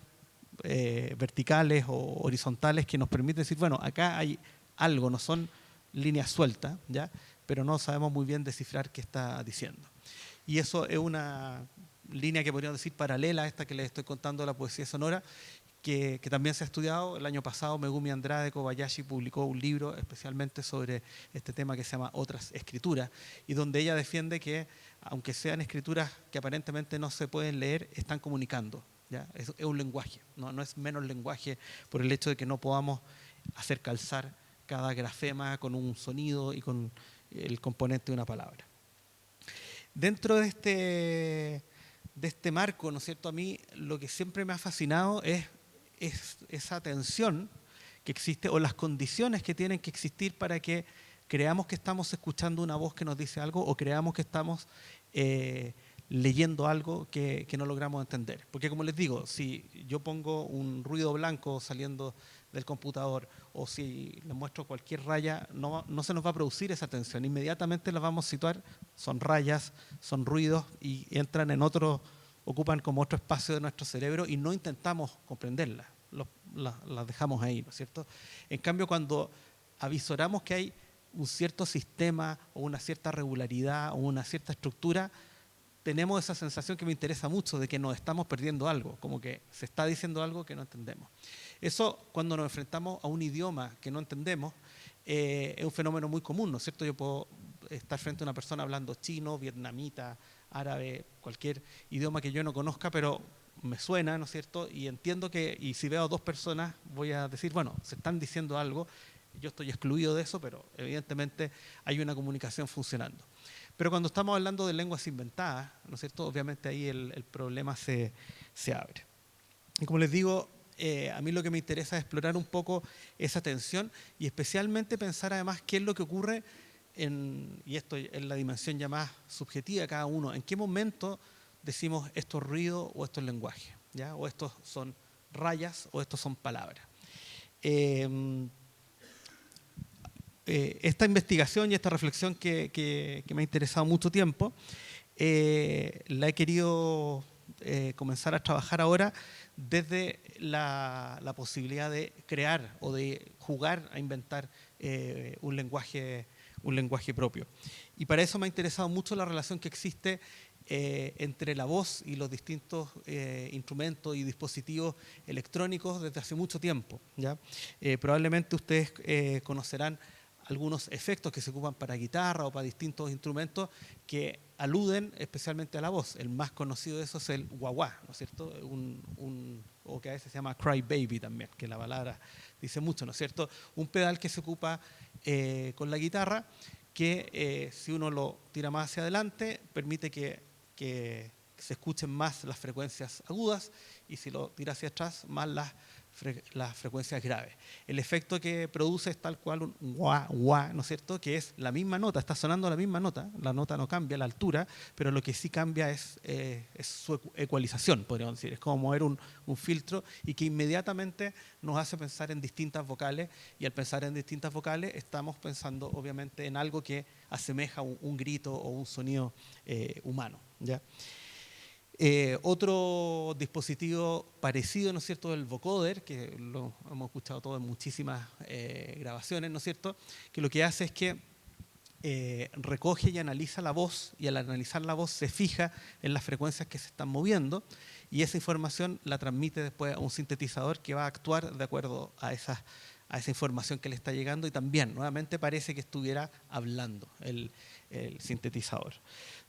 verticales o horizontales que nos permiten decir, bueno, acá hay algo, no son líneas sueltas, ¿ya?, pero no sabemos muy bien descifrar qué está diciendo. Y eso es una línea que podríamos decir paralela a esta que les estoy contando de la poesía sonora, que también se ha estudiado. El año pasado Megumi Andrade Kobayashi publicó un libro especialmente sobre este tema que se llama Otras Escrituras, y donde ella defiende que, aunque sean escrituras que aparentemente no se pueden leer, están comunicando ¿ya? Es un lenguaje, no es menos lenguaje por el hecho de que no podamos hacer calzar cada grafema con un sonido y con el componente de una palabra. Dentro de este marco, ¿no es cierto? A mí lo que siempre me ha fascinado es esa tensión que existe o las condiciones que tienen que existir para que creamos que estamos escuchando una voz que nos dice algo o creamos que estamos leyendo algo que no logramos entender. Porque como les digo, si yo pongo un ruido blanco saliendo del computador o si les muestro cualquier raya, no se nos va a producir esa tensión. Inmediatamente las vamos a situar, son rayas, son ruidos y entran en otro, ocupan como otro espacio de nuestro cerebro y no intentamos comprenderlas, las dejamos ahí, ¿no es cierto? En cambio, cuando avisoramos que hay un cierto sistema o una cierta regularidad o una cierta estructura, tenemos esa sensación que me interesa mucho de que nos estamos perdiendo algo, como que se está diciendo algo que no entendemos. Eso, cuando nos enfrentamos a un idioma que no entendemos, es un fenómeno muy común, ¿no es cierto? Yo puedo estar frente a una persona hablando chino, vietnamita, árabe, cualquier idioma que yo no conozca, pero me suena, ¿no es cierto? Y entiendo que, y si veo a dos personas, voy a decir, bueno, se están diciendo algo, yo estoy excluido de eso, pero evidentemente hay una comunicación funcionando. Pero cuando estamos hablando de lenguas inventadas, ¿no es cierto? Obviamente ahí el problema se abre. Y como les digo, a mí lo que me interesa es explorar un poco esa tensión y especialmente pensar además qué es lo que ocurre, y esto es la dimensión ya más subjetiva de cada uno, en qué momento decimos esto es ruido o esto es lenguaje, ¿ya? O estos son rayas o estos son palabras. Esta investigación y esta reflexión que me ha interesado mucho tiempo, la he querido comenzar a trabajar ahora desde la posibilidad de crear o de jugar a inventar un lenguaje propio. Y para eso me ha interesado mucho la relación que existe entre la voz y los distintos instrumentos y dispositivos electrónicos desde hace mucho tiempo, ¿ya? Probablemente ustedes conocerán algunos efectos que se ocupan para guitarra o para distintos instrumentos que aluden especialmente a la voz. El más conocido de esos es el wah-wah, ¿no es cierto? O que a veces se llama cry baby también, que la palabra dice mucho, ¿no es cierto? Un pedal que se ocupa con la guitarra que si uno lo tira más hacia adelante permite que se escuchen más las frecuencias agudas y si lo tira hacia atrás más las frecuencias graves. El efecto que produce es tal cual un wah, ¿no es cierto? Que es la misma nota, está sonando la misma nota, la nota no cambia la altura, pero lo que sí cambia es su ecualización, podríamos decir. Es como mover un filtro y que inmediatamente nos hace pensar en distintas vocales y al pensar en distintas vocales estamos pensando obviamente en algo que asemeja un grito o un sonido humano, ¿ya? Otro dispositivo parecido, ¿no es cierto?, el vocoder, que lo hemos escuchado todos en muchísimas grabaciones, ¿no es cierto?, que lo que hace es que recoge y analiza la voz y al analizar la voz se fija en las frecuencias que se están moviendo y esa información la transmite después a un sintetizador que va a actuar de acuerdo a esa información que le está llegando y también nuevamente parece que estuviera hablando el sintetizador.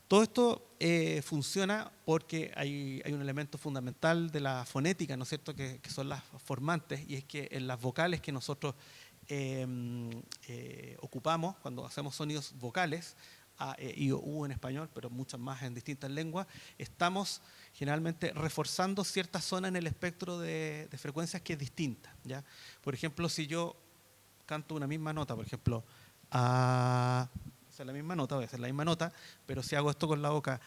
Todo esto funciona porque hay un elemento fundamental de la fonética, ¿no es cierto?, que son las formantes, y es que en las vocales que nosotros ocupamos cuando hacemos sonidos vocales, A, E, I, O, U en español, pero muchas más en distintas lenguas, estamos generalmente reforzando cierta zona en el espectro de frecuencias que es distinta, ¿ya? Por ejemplo, si yo canto una misma nota, por ejemplo, A, es la misma nota, voy a hacer la misma nota, pero si hago esto con la boca,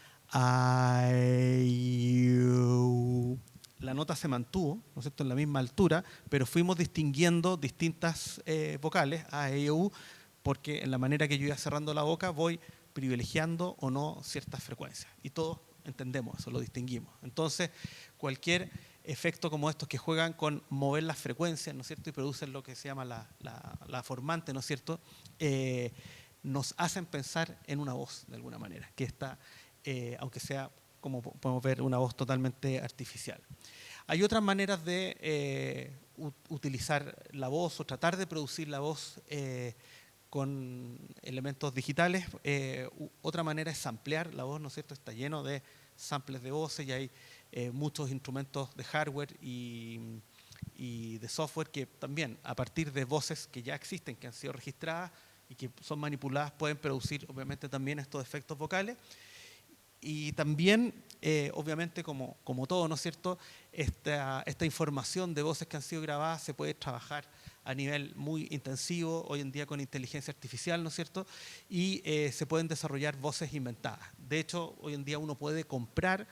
la nota se mantuvo, ¿no es cierto?, en la misma altura, pero fuimos distinguiendo distintas vocales, A, E, I, O, U, porque en la manera que yo iba cerrando la boca voy privilegiando o no ciertas frecuencias. Y todos entendemos eso, lo distinguimos. Entonces, cualquier efecto como estos que juegan con mover las frecuencias, ¿no es cierto?, y producen lo que se llama la formante, ¿no es cierto?, nos hacen pensar en una voz de alguna manera, que está, aunque sea, como podemos ver, una voz totalmente artificial. Hay otras maneras de utilizar la voz o tratar de producir la voz con elementos digitales. Otra manera es samplear la voz, ¿no es cierto? Está lleno de samples de voces y hay muchos instrumentos de hardware y de software que también, a partir de voces que ya existen, que han sido registradas y que son manipuladas, pueden producir obviamente también estos efectos vocales. Y también, obviamente, como todo, ¿no es cierto?, esta información de voces que han sido grabadas se puede trabajar a nivel muy intensivo, hoy en día con inteligencia artificial, ¿no es cierto?, y se pueden desarrollar voces inventadas. De hecho, hoy en día uno puede comprar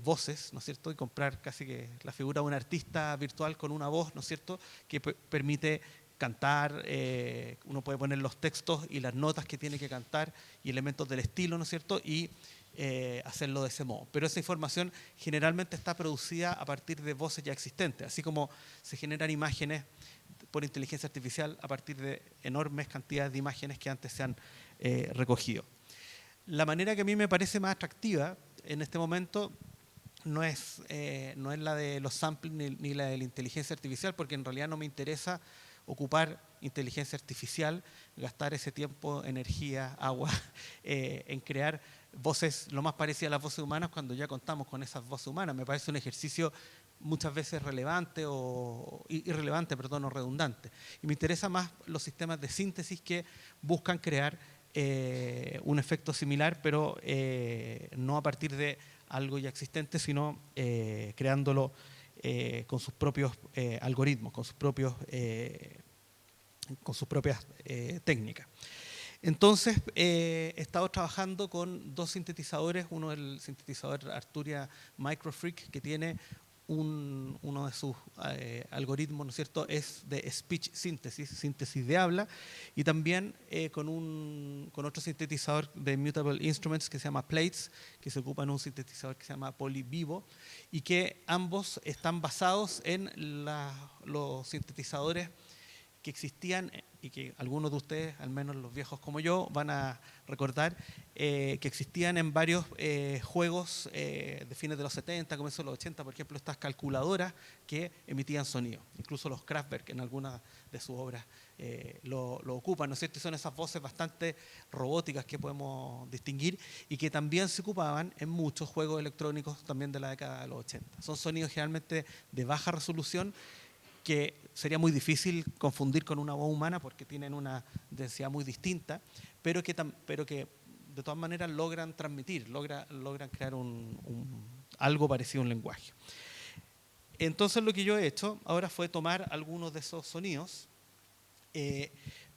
voces, ¿no es cierto?, y comprar casi que la figura de un artista virtual con una voz, ¿no es cierto?, que permite cantar, uno puede poner los textos y las notas que tiene que cantar y elementos del estilo, ¿no es cierto?, y hacerlo de ese modo. Pero esa información generalmente está producida a partir de voces ya existentes, así como se generan imágenes por inteligencia artificial a partir de enormes cantidades de imágenes que antes se han recogido. La manera que a mí me parece más atractiva en este momento no es la de los samples ni la de la inteligencia artificial, porque en realidad no me interesa ocupar inteligencia artificial, gastar ese tiempo, energía, agua en crear voces lo más parecidas a las voces humanas cuando ya contamos con esas voces humanas. Me parece un ejercicio muchas veces relevante o irrelevante, perdón, o redundante. Y me interesan más los sistemas de síntesis que buscan crear un efecto similar, pero no a partir de algo ya existente, sino creándolo con sus propios algoritmos, con sus propias técnicas. Entonces, he estado trabajando con dos sintetizadores, uno el sintetizador Arturia Microfreak, que tiene uno de sus algoritmos, ¿no es cierto?, es de speech synthesis, síntesis de habla, y también con otro sintetizador de Mutable Instruments que se llama Plates, que se ocupa en un sintetizador que se llama PolyVivo, y que ambos están basados en los sintetizadores que existían y que algunos de ustedes, al menos los viejos como yo, van a recordar que existían en varios juegos de fines de los 70, comienzos de los 80, por ejemplo, estas calculadoras que emitían sonido. Incluso los Kraftwerk en algunas de sus obras lo ocupan, ¿no es cierto? Y son esas voces bastante robóticas que podemos distinguir y que también se ocupaban en muchos juegos electrónicos también de la década de los 80. Son sonidos generalmente de baja resolución que sería muy difícil confundir con una voz humana porque tienen una densidad muy distinta, pero que de todas maneras logran transmitir, logran crear algo parecido a un lenguaje. Entonces lo que yo he hecho ahora fue tomar algunos de esos sonidos,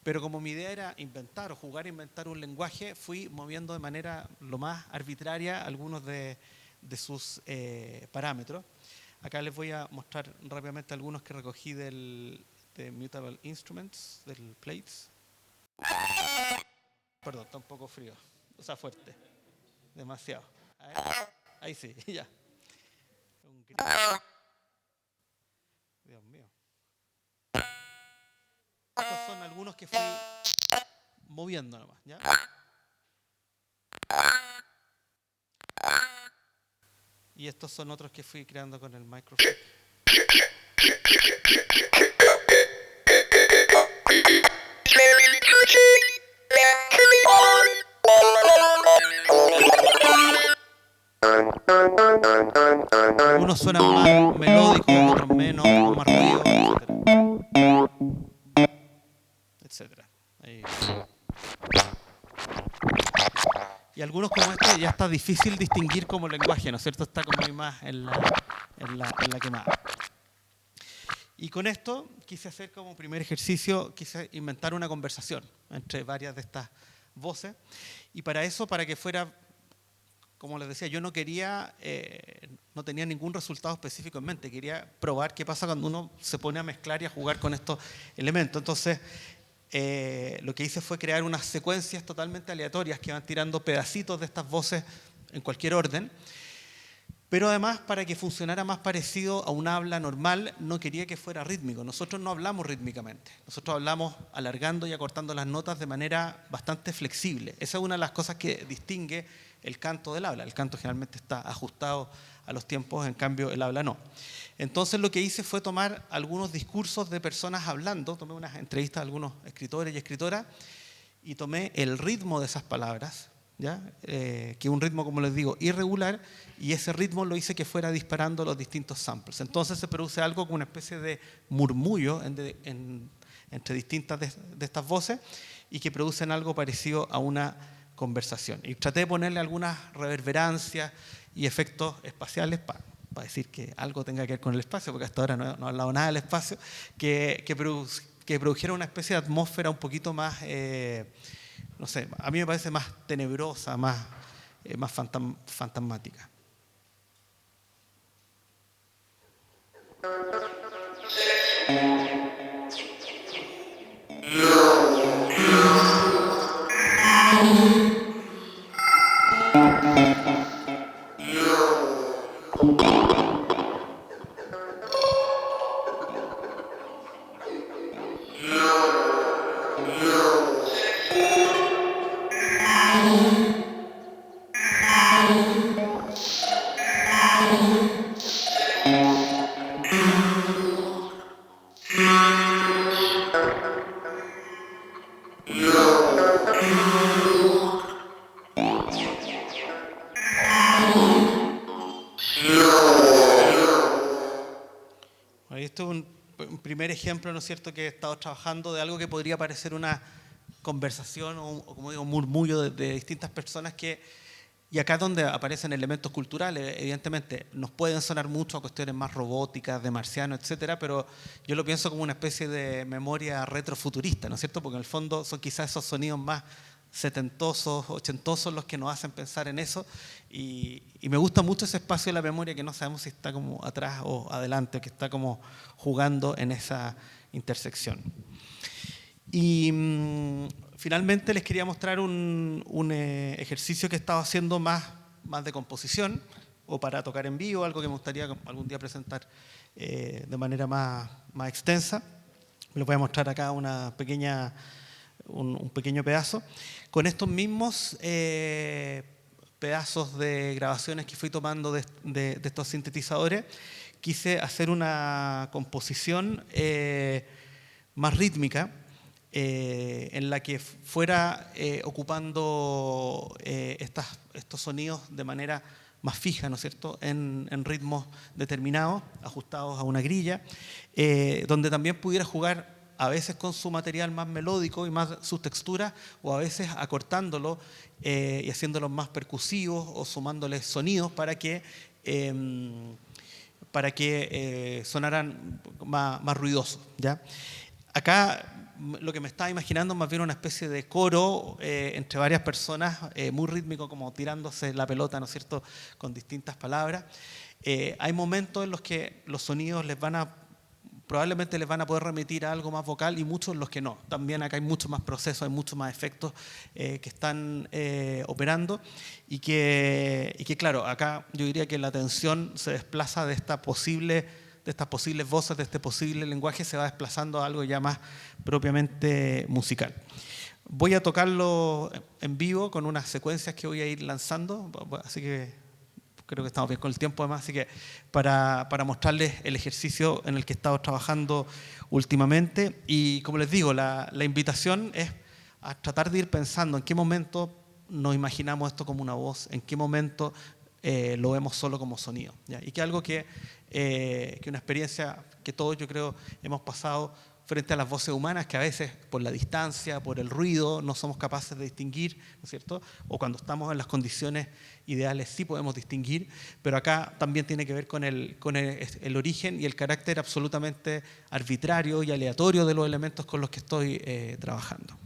pero como mi idea era inventar o jugar a inventar un lenguaje, fui moviendo de manera lo más arbitraria algunos de sus parámetros. Acá les voy a mostrar rápidamente algunos que recogí de Mutable Instruments, del Plates. Perdón, está un poco frío, o sea, fuerte, demasiado. Ahí sí, ya. Dios mío. Estos son algunos que fui moviendo nomás, ¿ya? Y estos son otros que fui creando con el micrófono. Unos suenan más melódicos, otros menos, con más ruido, etcétera. Ahí. Y algunos como este ya está difícil distinguir como lenguaje, ¿no es cierto? Está como hay más en la quemada. Y con esto quise hacer como primer ejercicio, quise inventar una conversación entre varias de estas voces. Y para eso, para que fuera, como les decía, yo no quería, no tenía ningún resultado específico en mente. Quería probar qué pasa cuando uno se pone a mezclar y a jugar con estos elementos. Entonces, lo que hice fue crear unas secuencias totalmente aleatorias que van tirando pedacitos de estas voces en cualquier orden, pero además para que funcionara más parecido a un habla normal no quería que fuera rítmico. Nosotros no hablamos rítmicamente, nosotros hablamos alargando y acortando las notas de manera bastante flexible. Esa es una de las cosas que distingue el canto del habla. El canto generalmente está ajustado a los tiempos, en cambio el habla no. Entonces lo que hice fue tomar algunos discursos de personas hablando, tomé unas entrevistas de algunos escritores y escritoras y tomé el ritmo de esas palabras, ¿ya? Que es un ritmo, como les digo, irregular, y ese ritmo lo hice que fuera disparando los distintos samples. Entonces se produce algo como una especie de murmullo entre distintas de estas voces, y que producen algo parecido a una conversación. Y traté de ponerle algunas reverberancias y efectos espaciales para decir que algo tenga que ver con el espacio, porque hasta ahora no he hablado nada del espacio, que produjera una especie de atmósfera un poquito más, no sé, a mí me parece más tenebrosa, más fantasmática. Esto es un primer ejemplo, ¿no es cierto?, que he estado trabajando de algo que podría parecer una conversación o como digo, un murmullo de distintas personas y acá es donde aparecen elementos culturales. Evidentemente nos pueden sonar mucho a cuestiones más robóticas, de marciano, etcétera, pero yo lo pienso como una especie de memoria retrofuturista, ¿no es cierto?, porque en el fondo son quizás esos sonidos más setentosos, ochentosos los que nos hacen pensar en eso, y me gusta mucho ese espacio de la memoria que no sabemos si está como atrás o adelante, que está como jugando en esa intersección. Y finalmente les quería mostrar un ejercicio que he estado haciendo más de composición o para tocar en vivo, algo que me gustaría algún día presentar de manera más extensa. Les voy a mostrar acá un pequeño pedazo. Con estos mismos pedazos de grabaciones que fui tomando de estos sintetizadores, quise hacer una composición más rítmica, en la que fuera ocupando estos sonidos de manera más fija, ¿no es cierto?, en ritmos determinados, ajustados a una grilla, donde también pudiera jugar a veces con su material más melódico y más sus texturas, o a veces acortándolo y haciéndolos más percusivos o sumándoles sonidos para que sonaran más ruidosos, ¿ya? Acá lo que me estaba imaginando es más bien una especie de coro entre varias personas, muy rítmico, como tirándose la pelota, ¿no es cierto?, con distintas palabras. Hay momentos en los que los sonidos probablemente les van a poder remitir a algo más vocal, y muchos en los que no. También acá hay mucho más procesos, hay muchos más efectos que están operando, y que claro, acá yo diría que la atención se desplaza de estas posibles voces, de este posible lenguaje, se va desplazando a algo ya más propiamente musical. Voy a tocarlo en vivo con unas secuencias que voy a ir lanzando, así que creo que estamos bien con el tiempo además, así que para mostrarles el ejercicio en el que he estado trabajando últimamente. Y como les digo, la invitación es a tratar de ir pensando en qué momento nos imaginamos esto como una voz, en qué momento lo vemos solo como sonido, ¿ya? Y que algo que una experiencia que todos, yo creo, hemos pasado frente a las voces humanas, que a veces por la distancia, por el ruido, no somos capaces de distinguir, ¿no es cierto? O cuando estamos en las condiciones ideales sí podemos distinguir, pero acá también tiene que ver con el origen y el carácter absolutamente arbitrario y aleatorio de los elementos con los que estoy trabajando.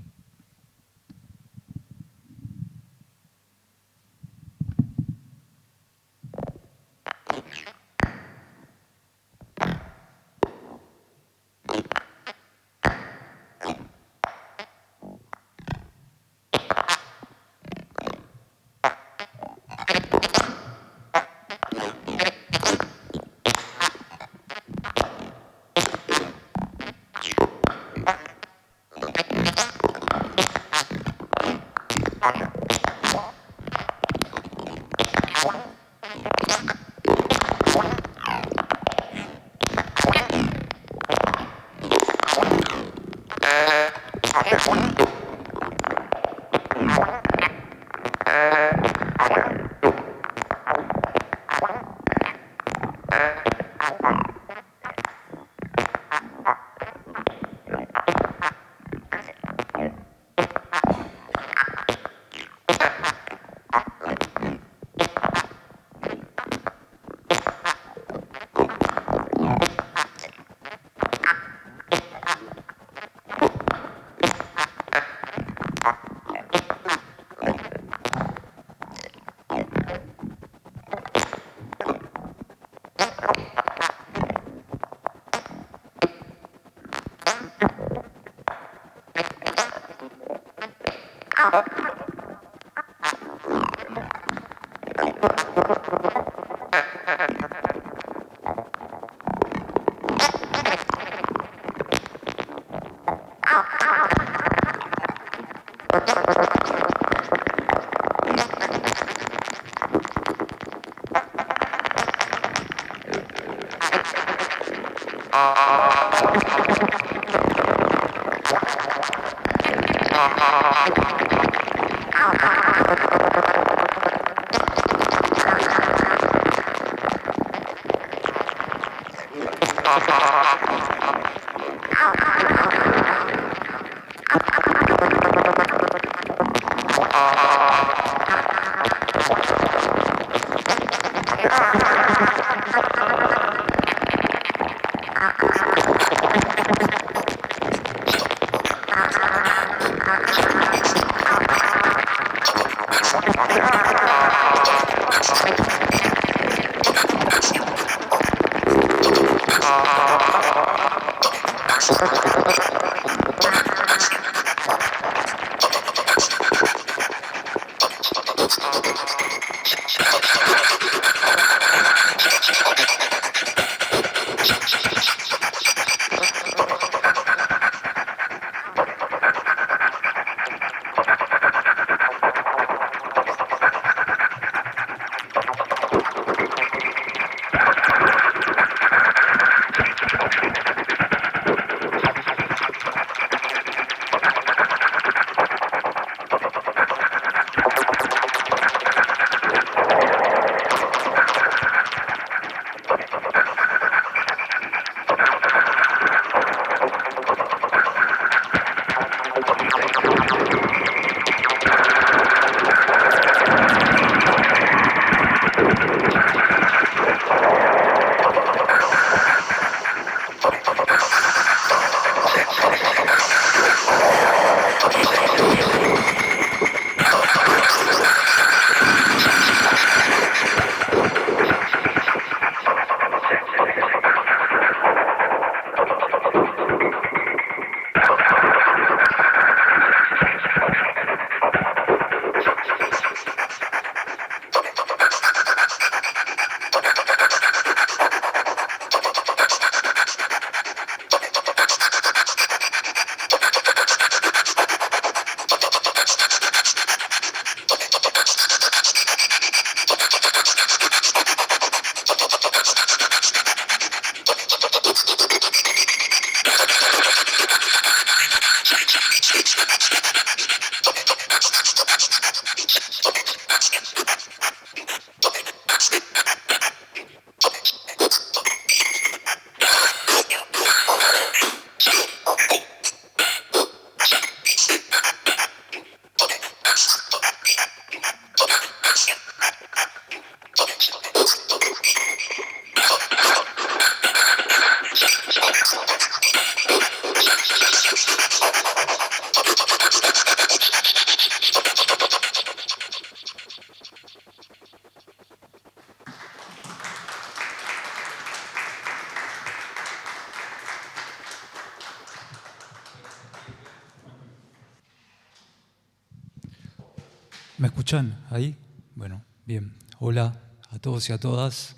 ¿Me escuchan ahí? Bueno, bien. Hola a todos y a todas.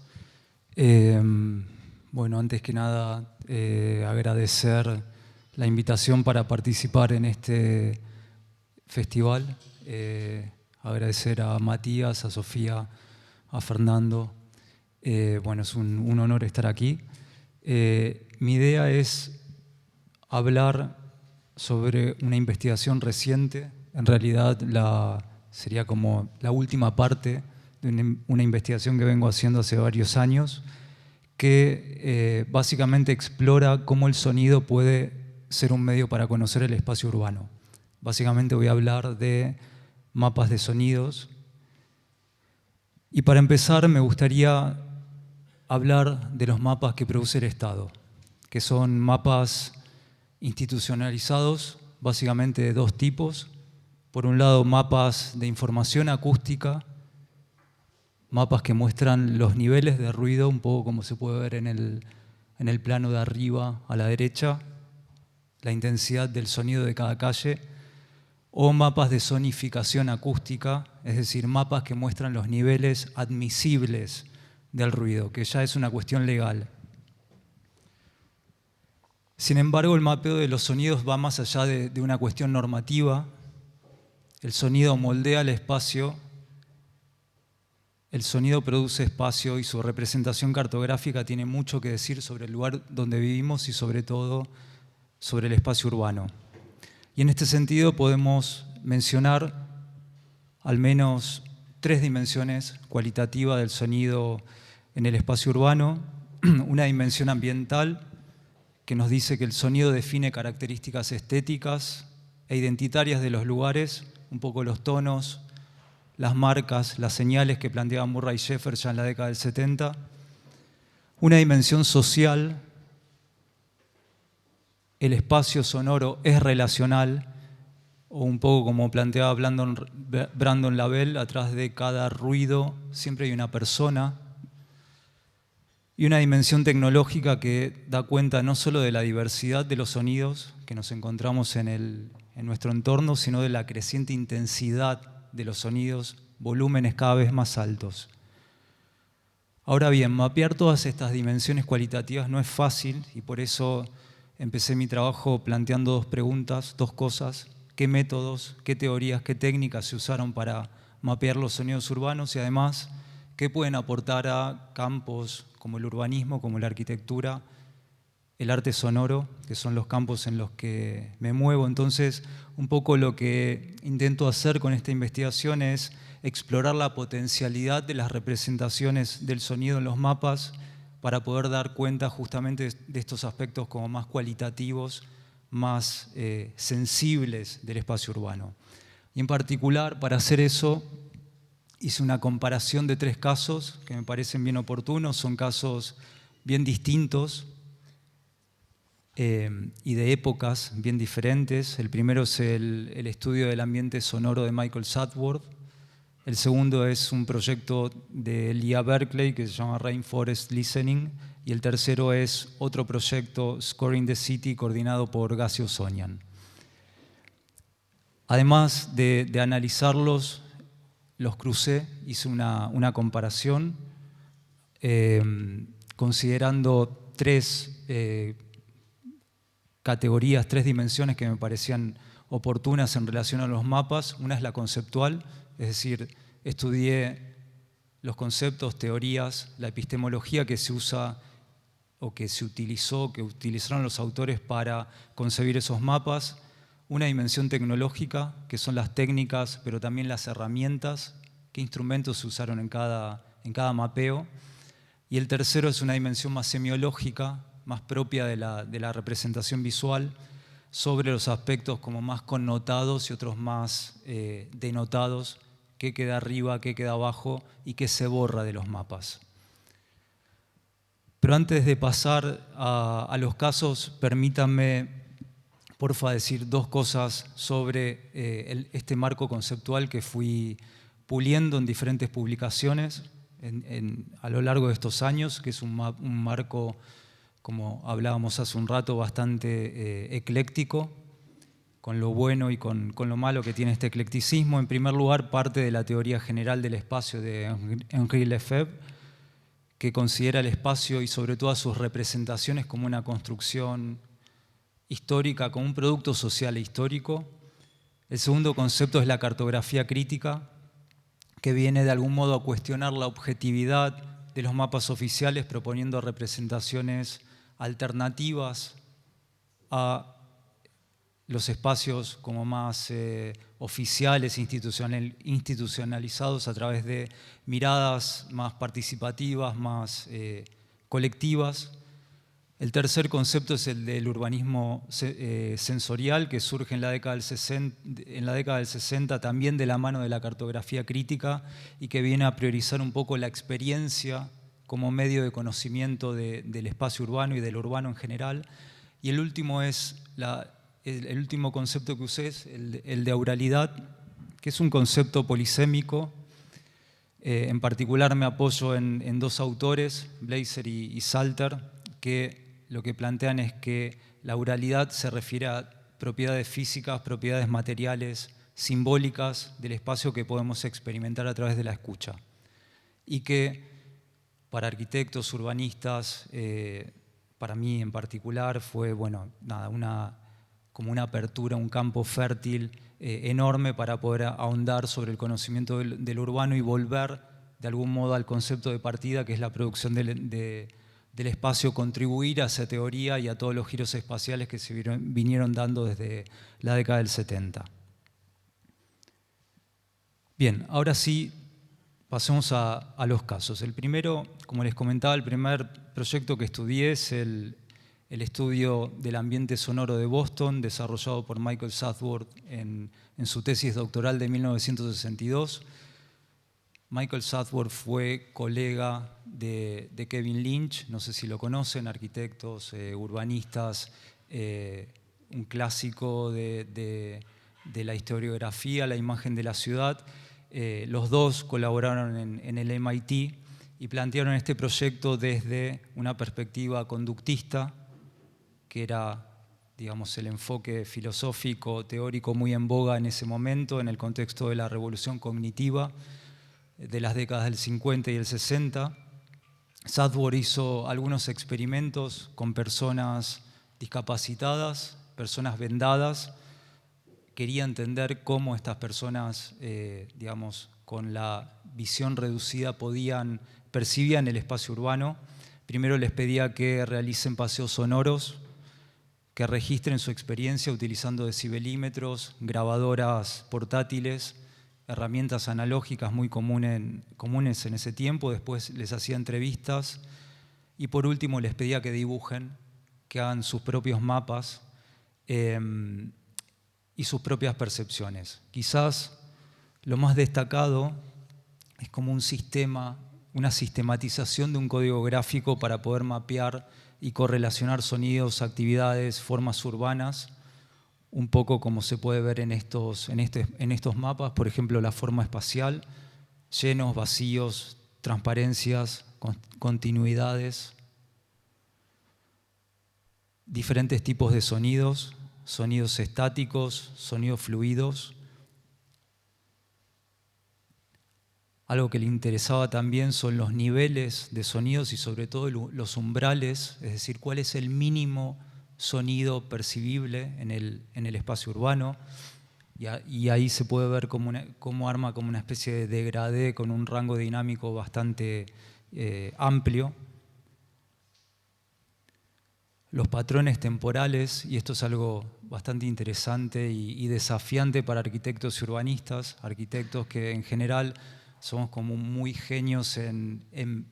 Bueno, antes que nada, agradecer la invitación para participar en este festival. Agradecer a Matías, a Sofía, a Fernando. Bueno, es un honor estar aquí. Mi idea es hablar sobre una investigación reciente. En realidad, sería como la última parte de una investigación que vengo haciendo hace varios años, que básicamente explora cómo el sonido puede ser un medio para conocer el espacio urbano. Básicamente voy a hablar de mapas de sonidos. Y para empezar me gustaría hablar de los mapas que produce el Estado, que son mapas institucionalizados, básicamente de dos tipos. Por un lado, mapas de información acústica, mapas que muestran los niveles de ruido, un poco como se puede ver en el plano de arriba a la derecha, la intensidad del sonido de cada calle. o mapas de sonificación acústica, es decir, mapas que muestran los niveles admisibles del ruido, que ya es una cuestión legal. Sin embargo, el mapeo de los sonidos va más allá de una cuestión normativa. El sonido moldea el espacio, el sonido produce espacio y su representación cartográfica tiene mucho que decir sobre el lugar donde vivimos y sobre todo sobre el espacio urbano. Y en este sentido podemos mencionar al menos 3 dimensiones cualitativas del sonido en el espacio urbano. Una dimensión ambiental que nos dice que el sonido define características estéticas e identitarias de los lugares, un poco los tonos, las marcas, las señales que planteaba Murray Schafer ya en la década del 70. Una dimensión social. El espacio sonoro es relacional, o un poco como planteaba Brandon Lavelle, atrás de cada ruido siempre hay una persona. Y una dimensión tecnológica que da cuenta no solo de la diversidad de los sonidos que nos encontramos en nuestro entorno, sino de la creciente intensidad de los sonidos, volúmenes cada vez más altos. Ahora bien, mapear todas estas dimensiones cualitativas no es fácil y por eso empecé mi trabajo planteando 2 preguntas, 2 cosas: qué métodos, qué teorías, qué técnicas se usaron para mapear los sonidos urbanos y además qué pueden aportar a campos como el urbanismo, como la arquitectura, el arte sonoro, que son los campos en los que me muevo. Entonces, un poco lo que intento hacer con esta investigación es explorar la potencialidad de las representaciones del sonido en los mapas para poder dar cuenta justamente de estos aspectos como más cualitativos, más sensibles del espacio urbano. Y en particular, para hacer eso, hice una comparación de 3 casos que me parecen bien oportunos, son casos bien distintos y de épocas bien diferentes. El primero es el estudio del ambiente sonoro de Michael Sadworth. El segundo es un proyecto de Leah Berkeley que se llama Rainforest Listening. Y el tercero es otro proyecto, Scoring the City, coordinado por Gassi Ozonian. Además de analizarlos, los crucé, hice una comparación considerando 3 categorías, 3 dimensiones que me parecían oportunas en relación a los mapas. Una es la conceptual, es decir, estudié los conceptos, teorías, la epistemología que se usa o que se utilizó, que utilizaron los autores para concebir esos mapas. Una dimensión tecnológica, que son las técnicas, pero también las herramientas, qué instrumentos se usaron en cada mapeo. Y el tercero es una dimensión más semiológica, más propia de la representación visual, sobre los aspectos como más connotados y otros más denotados, qué queda arriba, qué queda abajo y qué se borra de los mapas. Pero antes de pasar a los casos, permítanme, porfa, decir 2 cosas sobre este marco conceptual que fui puliendo en diferentes publicaciones a lo largo de estos años, que es un marco, como hablábamos hace un rato, bastante ecléctico, con lo bueno y con lo malo que tiene este eclecticismo. En primer lugar, parte de la teoría general del espacio de Henri Lefebvre, que considera el espacio y sobre todo a sus representaciones como una construcción histórica, como un producto social e histórico. El segundo concepto es la cartografía crítica, que viene de algún modo a cuestionar la objetividad de los mapas oficiales, proponiendo representaciones alternativas a los espacios como más oficiales, institucionalizados a través de miradas más participativas, más colectivas. El tercer concepto es el del urbanismo sensorial, que surge en la década del 60, también de la mano de la cartografía crítica, y que viene a priorizar un poco la experiencia como medio de conocimiento del espacio urbano y del urbano en general. Y el último el último concepto que usé es el de auralidad, que es un concepto polisémico. En particular me apoyo en 2 autores, Blazer y Salter, que lo que plantean es que la auralidad se refiere a propiedades físicas, propiedades materiales simbólicas del espacio que podemos experimentar a través de la escucha. Y que para arquitectos, urbanistas, para mí en particular, fue como una apertura, un campo fértil enorme para poder ahondar sobre el conocimiento del urbano y volver de algún modo al concepto de partida, que es la producción del espacio, contribuir a esa teoría y a todos los giros espaciales que se vinieron dando desde la década del 70. Bien, ahora sí, pasemos a los casos. El primero, como les comentaba, el primer proyecto que estudié es el estudio del ambiente sonoro de Boston, desarrollado por Michael Southworth en su tesis doctoral de 1962. Michael Southworth fue colega de Kevin Lynch, no sé si lo conocen, arquitectos, urbanistas, un clásico de la historiografía, la imagen de la ciudad. Los dos colaboraron en el MIT y plantearon este proyecto desde una perspectiva conductista, que era, digamos, el enfoque filosófico, teórico muy en boga en ese momento, en el contexto de la revolución cognitiva de las décadas del 50 y el 60. Southworth hizo algunos experimentos con personas discapacitadas, personas vendadas. Quería entender cómo estas personas, digamos, con la visión reducida percibían el espacio urbano. Primero les pedía que realicen paseos sonoros, que registren su experiencia utilizando decibelímetros, grabadoras portátiles, herramientas analógicas muy comunes en ese tiempo. Después les hacía entrevistas y por último les pedía que dibujen, que hagan sus propios mapas y sus propias percepciones. Quizás lo más destacado es como un sistema, una sistematización de un código gráfico para poder mapear y correlacionar sonidos, actividades, formas urbanas, un poco como se puede ver en estos mapas, por ejemplo, la forma espacial, llenos, vacíos, transparencias, continuidades, diferentes tipos de sonidos, sonidos estáticos, sonidos fluidos. Algo que le interesaba también son los niveles de sonidos y sobre todo los umbrales, es decir, cuál es el mínimo sonido percibible en el espacio urbano. Y ahí se puede ver cómo arma como una especie de degradé con un rango dinámico bastante amplio. Los patrones temporales, y esto es algo bastante interesante y desafiante para arquitectos y urbanistas, arquitectos que en general somos como muy genios en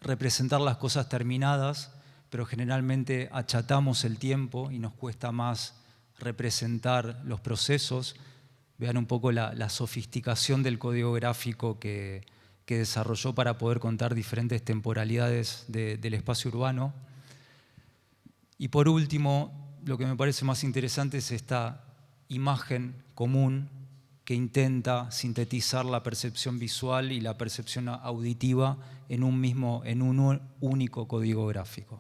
representar las cosas terminadas, pero generalmente achatamos el tiempo y nos cuesta más representar los procesos. Vean un poco la sofisticación del código gráfico que desarrolló para poder contar diferentes temporalidades del espacio urbano. Y por último, lo que me parece más interesante es esta imagen común que intenta sintetizar la percepción visual y la percepción auditiva en un único código gráfico.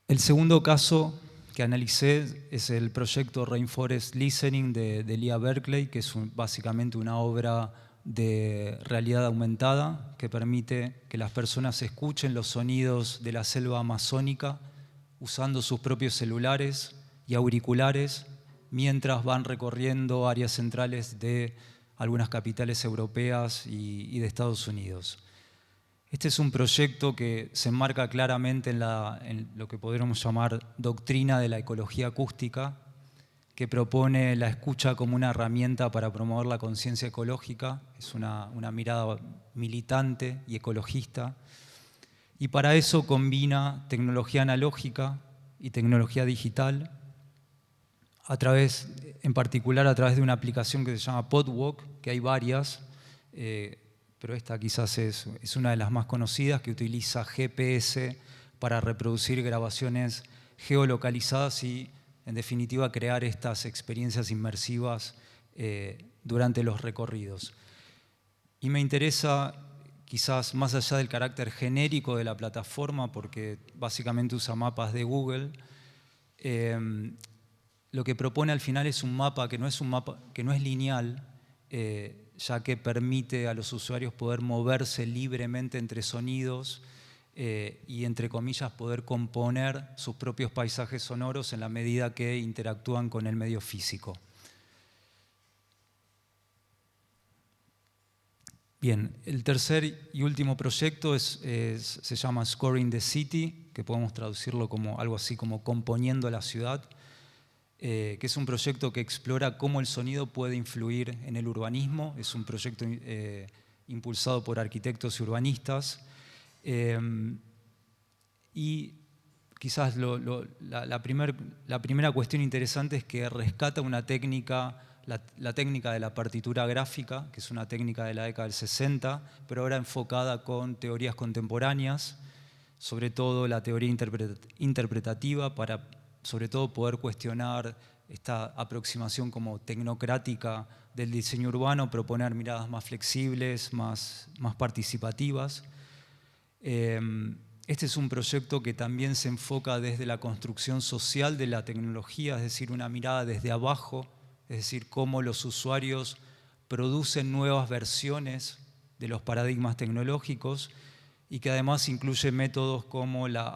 El segundo caso que analicé es el proyecto Rainforest Listening de Leah Berkeley, que es básicamente una obra de realidad aumentada que permite que las personas escuchen los sonidos de la selva amazónica usando sus propios celulares y auriculares mientras van recorriendo áreas centrales de algunas capitales europeas y de Estados Unidos. Este es un proyecto que se enmarca claramente en lo que podríamos llamar doctrina de la ecología acústica, que propone la escucha como una herramienta para promover la conciencia ecológica. Es una mirada militante y ecologista. Y para eso combina tecnología analógica y tecnología digital, en particular a través de una aplicación que se llama Podwalk, que hay varias, pero esta quizás es una de las más conocidas, que utiliza GPS para reproducir grabaciones geolocalizadas y, en definitiva, crear estas experiencias inmersivas durante los recorridos. Y me interesa, quizás más allá del carácter genérico de la plataforma, porque básicamente usa mapas de Google, lo que propone al final es un mapa que no es lineal, ya que permite a los usuarios poder moverse libremente entre sonidos y, entre comillas, poder componer sus propios paisajes sonoros en la medida que interactúan con el medio físico. Bien, el tercer y último proyecto se llama Scoring the City, que podemos traducirlo como algo así como componiendo la ciudad, que es un proyecto que explora cómo el sonido puede influir en el urbanismo. Es un proyecto impulsado por arquitectos y urbanistas. Y quizás la primera cuestión interesante es que rescata una técnica, la técnica de la partitura gráfica, que es una técnica de la década del 60, pero ahora enfocada con teorías contemporáneas, sobre todo la teoría interpretativa, para sobre todo poder cuestionar esta aproximación como tecnocrática del diseño urbano, proponer miradas más flexibles, más participativas. Este es un proyecto que también se enfoca desde la construcción social de la tecnología, es decir, una mirada desde abajo, es decir, cómo los usuarios producen nuevas versiones de los paradigmas tecnológicos y que además incluye métodos como la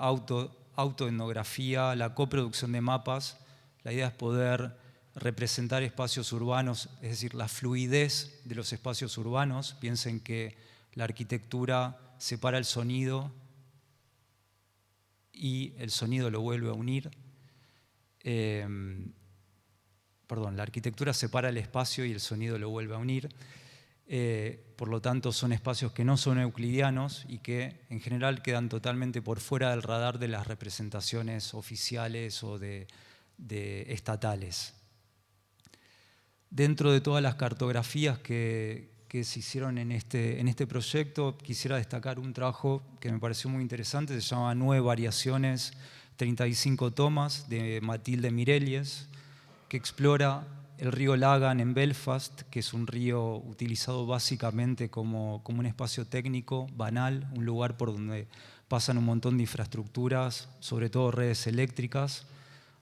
autoetnografía, la coproducción de mapas. La idea es poder representar espacios urbanos, es decir, la fluidez de los espacios urbanos. Piensen que la arquitectura separa el sonido y el sonido lo vuelve a unir. La arquitectura separa el espacio y el sonido lo vuelve a unir. Por lo tanto, son espacios que no son euclidianos y que en general quedan totalmente por fuera del radar de las representaciones oficiales o de estatales. Dentro de todas las cartografías que se hicieron en este proyecto, quisiera destacar un trabajo que me pareció muy interesante, se llama 9 variaciones, 35 tomas, de Matilde Mirelles, que explora el río Lagan en Belfast, que es un río utilizado básicamente como un espacio técnico banal, un lugar por donde pasan un montón de infraestructuras, sobre todo redes eléctricas.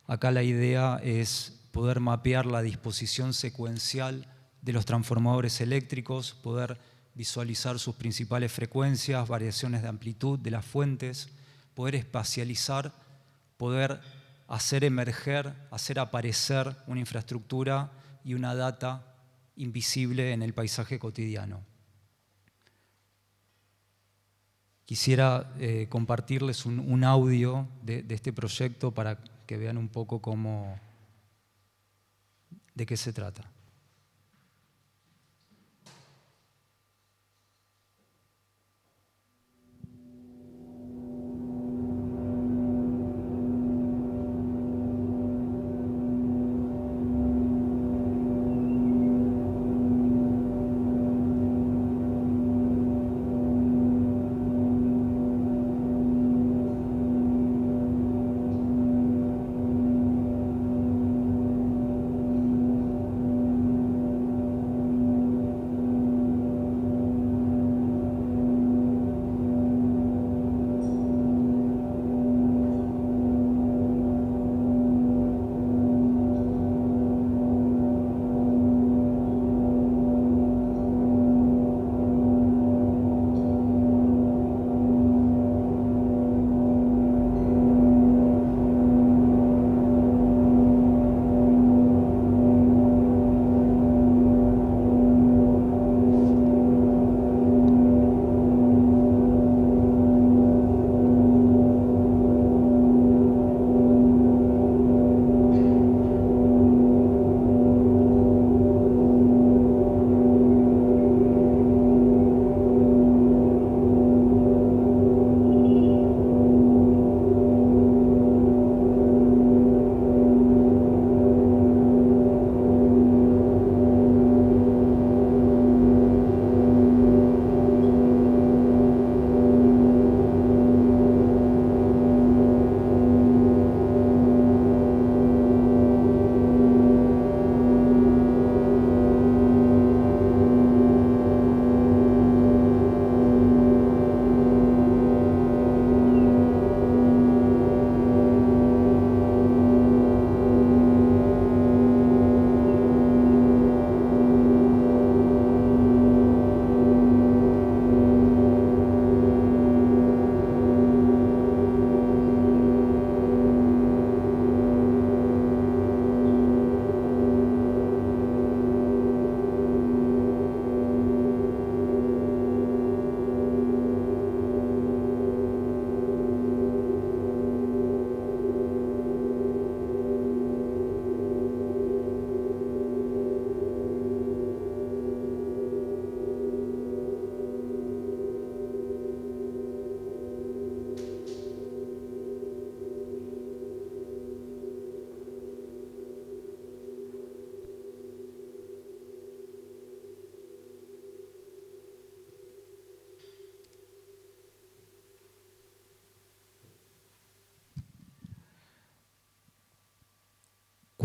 Acá la idea es poder mapear la disposición secuencial de los transformadores eléctricos, poder visualizar sus principales frecuencias, variaciones de amplitud de las fuentes, poder espacializar, poder hacer emerger, hacer aparecer una infraestructura y una data invisible en el paisaje cotidiano. Quisiera compartirles un audio de este proyecto para que vean un poco de qué se trata.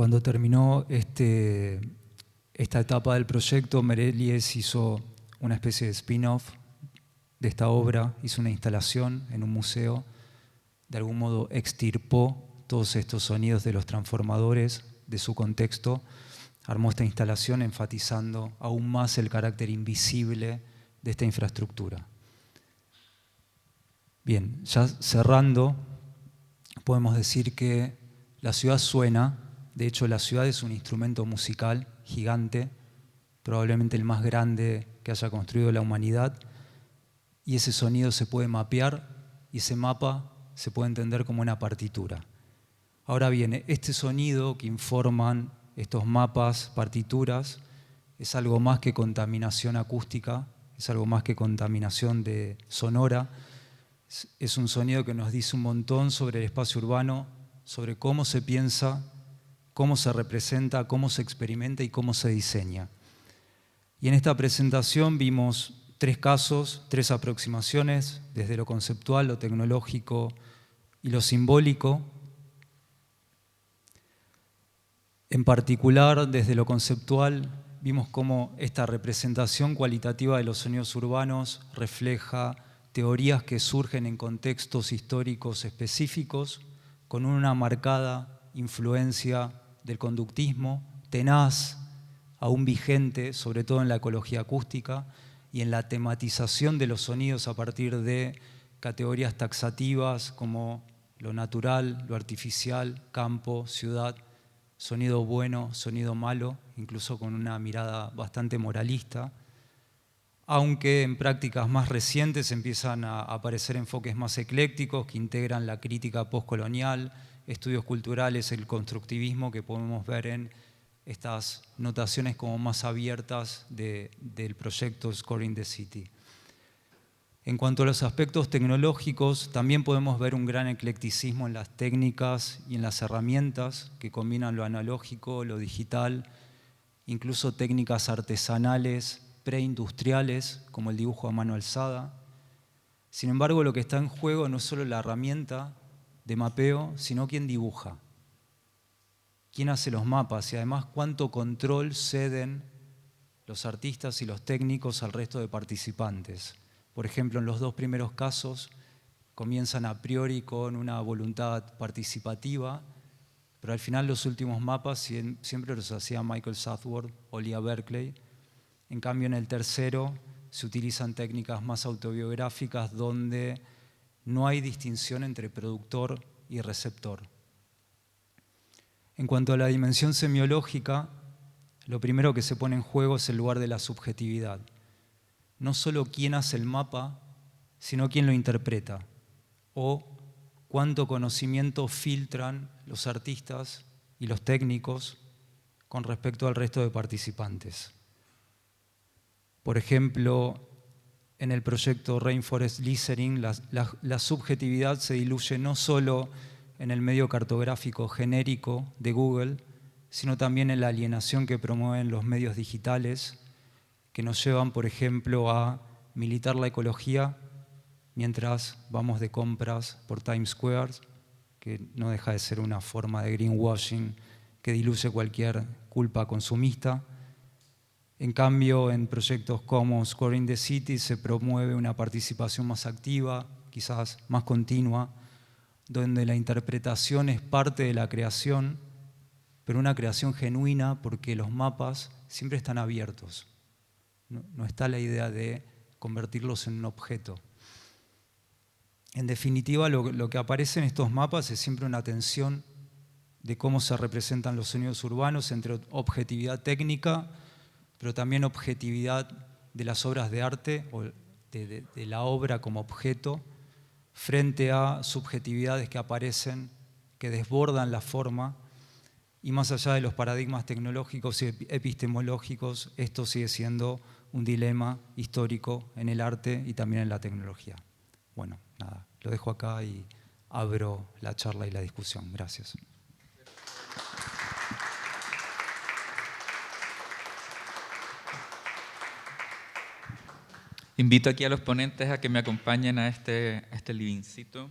Cuando terminó esta etapa del proyecto, Merelies hizo una especie de spin-off de esta obra, hizo una instalación en un museo, de algún modo extirpó todos estos sonidos de los transformadores de su contexto, armó esta instalación enfatizando aún más el carácter invisible de esta infraestructura. Bien, ya cerrando, podemos decir que la ciudad suena, de hecho la ciudad es un instrumento musical gigante, probablemente el más grande que haya construido la humanidad, y ese sonido se puede mapear y ese mapa se puede entender como una partitura. Ahora bien, este sonido que informan estos mapas, partituras, es algo más que contaminación acústica, es algo más que contaminación sonora, es un sonido que nos dice un montón sobre el espacio urbano, sobre cómo se piensa, cómo se representa, cómo se experimenta y cómo se diseña. Y en esta presentación vimos 3 casos, 3 aproximaciones, desde lo conceptual, lo tecnológico y lo simbólico. En particular, desde lo conceptual, vimos cómo esta representación cualitativa de los sonidos urbanos refleja teorías que surgen en contextos históricos específicos, con una marcada influencia del conductismo, tenaz, aún vigente, sobre todo en la ecología acústica y en la tematización de los sonidos a partir de categorías taxativas como lo natural, lo artificial, campo, ciudad, sonido bueno, sonido malo, incluso con una mirada bastante moralista, aunque en prácticas más recientes empiezan a aparecer enfoques más eclécticos que integran la crítica postcolonial, estudios culturales, el constructivismo que podemos ver en estas notaciones como más abiertas del proyecto Scoring the City. En cuanto a los aspectos tecnológicos, también podemos ver un gran eclecticismo en las técnicas y en las herramientas que combinan lo analógico, lo digital, incluso técnicas artesanales, preindustriales, como el dibujo a mano alzada. Sin embargo, lo que está en juego no es solo la herramienta de mapeo, sino quién dibuja, quién hace los mapas y además cuánto control ceden los artistas y los técnicos al resto de participantes. Por ejemplo, en los 2 primeros casos comienzan a priori con una voluntad participativa, pero al final los últimos mapas siempre los hacía Michael Southworth o Leah Berkeley. En cambio, en el tercero se utilizan técnicas más autobiográficas donde no hay distinción entre productor y receptor. En cuanto a la dimensión semiológica, lo primero que se pone en juego es el lugar de la subjetividad. No solo quién hace el mapa, sino quién lo interpreta, o cuánto conocimiento filtran los artistas y los técnicos con respecto al resto de participantes. Por ejemplo, en el proyecto Rainforest Listening, la subjetividad se diluye no solo en el medio cartográfico genérico de Google, sino también en la alienación que promueven los medios digitales, que nos llevan, por ejemplo, a militar la ecología mientras vamos de compras por Times Square, que no deja de ser una forma de greenwashing que diluye cualquier culpa consumista. En cambio, en proyectos como Scoring the City se promueve una participación más activa, quizás más continua, donde la interpretación es parte de la creación, pero una creación genuina porque los mapas siempre están abiertos. No está la idea de convertirlos en un objeto. En definitiva, lo que aparece en estos mapas es siempre una tensión de cómo se representan los sonidos urbanos entre objetividad técnica, pero también objetividad de las obras de arte o de la obra como objeto, frente a subjetividades que aparecen, que desbordan la forma, y más allá de los paradigmas tecnológicos y epistemológicos, esto sigue siendo un dilema histórico en el arte y también en la tecnología. Bueno, nada, lo dejo acá y abro la charla y la discusión. Gracias. Invito aquí a los ponentes a que me acompañen a este livingcito.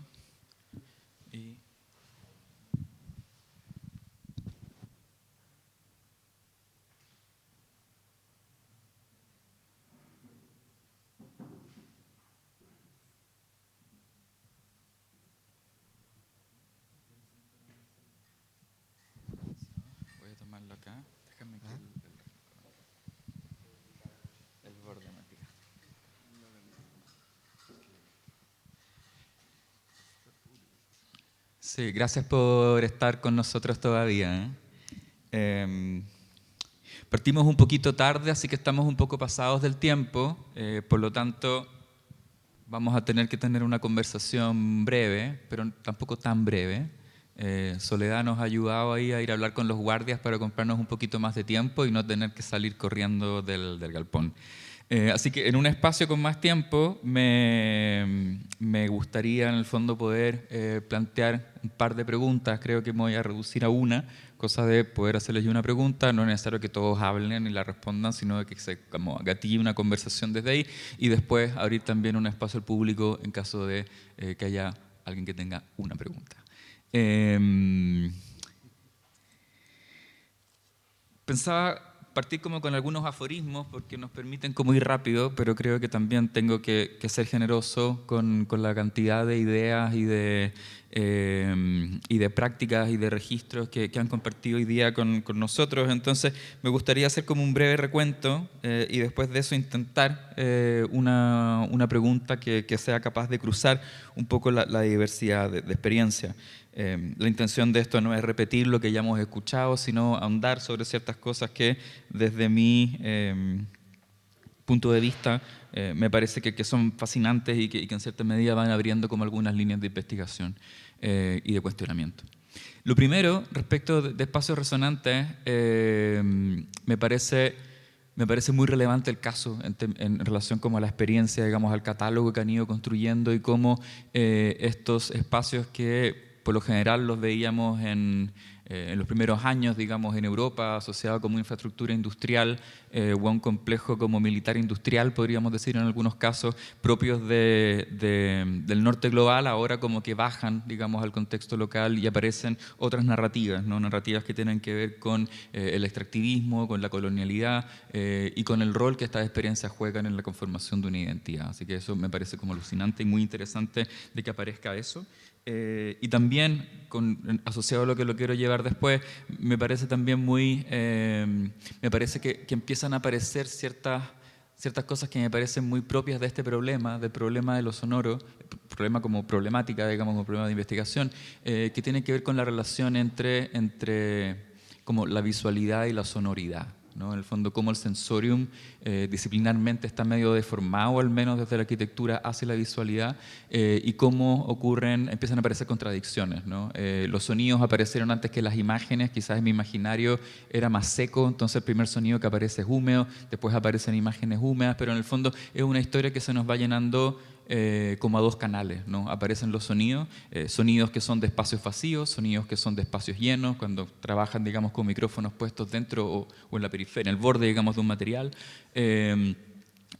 el borde, Matías. Sí, gracias por estar con nosotros todavía. Partimos un poquito tarde, así que estamos un poco pasados del tiempo, por lo tanto vamos a tener que tener una conversación breve, pero tampoco tan breve. Soledad nos ha ayudado ahí a ir a hablar con los guardias para comprarnos un poquito más de tiempo y no tener que salir corriendo del galpón. Así que en un espacio con más tiempo me gustaría en el fondo poder plantear un par de preguntas. Creo que me voy a reducir a una, cosa de poder hacerles yo una pregunta. No es necesario que todos hablen y la respondan, sino que se como gatille una conversación desde ahí y después abrir también un espacio al público en caso de que haya alguien que tenga una pregunta. Pensaba partir como con algunos aforismos porque nos permiten como ir rápido, pero creo que también tengo que ser generoso con la cantidad de ideas y de prácticas y de registros que han compartido hoy día con nosotros. Entonces me gustaría hacer como un breve recuento y después de eso intentar una pregunta que sea capaz de cruzar un poco la diversidad de experiencia. La intención de esto no es repetir lo que ya hemos escuchado, sino ahondar sobre ciertas cosas que desde mi punto de vista me parece que son fascinantes y que en cierta medida van abriendo como algunas líneas de investigación y de cuestionamiento. Lo primero, respecto de espacios resonantes, me parece muy relevante el caso en relación como a la experiencia, digamos, al catálogo que han ido construyendo y cómo estos espacios que por lo general los veíamos en los primeros años, digamos, en Europa, asociado como infraestructura industrial o a un complejo como militar industrial, podríamos decir en algunos casos, propios del norte global, ahora como que bajan, digamos, al contexto local y aparecen otras narrativas, ¿no? Narrativas que tienen que ver con el extractivismo, con la colonialidad y con el rol que estas experiencias juegan en la conformación de una identidad. Así que eso me parece como alucinante y muy interesante de que aparezca eso. Y también, asociado a lo que lo quiero llevar después, me parece también me parece que empiezan a aparecer ciertas cosas que me parecen muy propias de este problema, del problema de lo sonoro, problema como problemática, digamos, como problema de investigación, que tiene que ver con la relación entre como la visualidad y la sonoridad, ¿no? En el fondo, cómo el sensorium disciplinarmente está medio deformado, al menos desde la arquitectura hacia la visualidad, y cómo empiezan a aparecer contradicciones, ¿no? Los sonidos aparecieron antes que las imágenes, quizás en mi imaginario era más seco, entonces el primer sonido que aparece es húmedo, después aparecen imágenes húmedas, pero en el fondo es una historia que se nos va llenando como a dos canales, ¿no? Aparecen los sonidos, sonidos que son de espacios vacíos, sonidos que son de espacios llenos, cuando trabajan, digamos, con micrófonos puestos dentro o en la periferia, en el borde, digamos, de un material.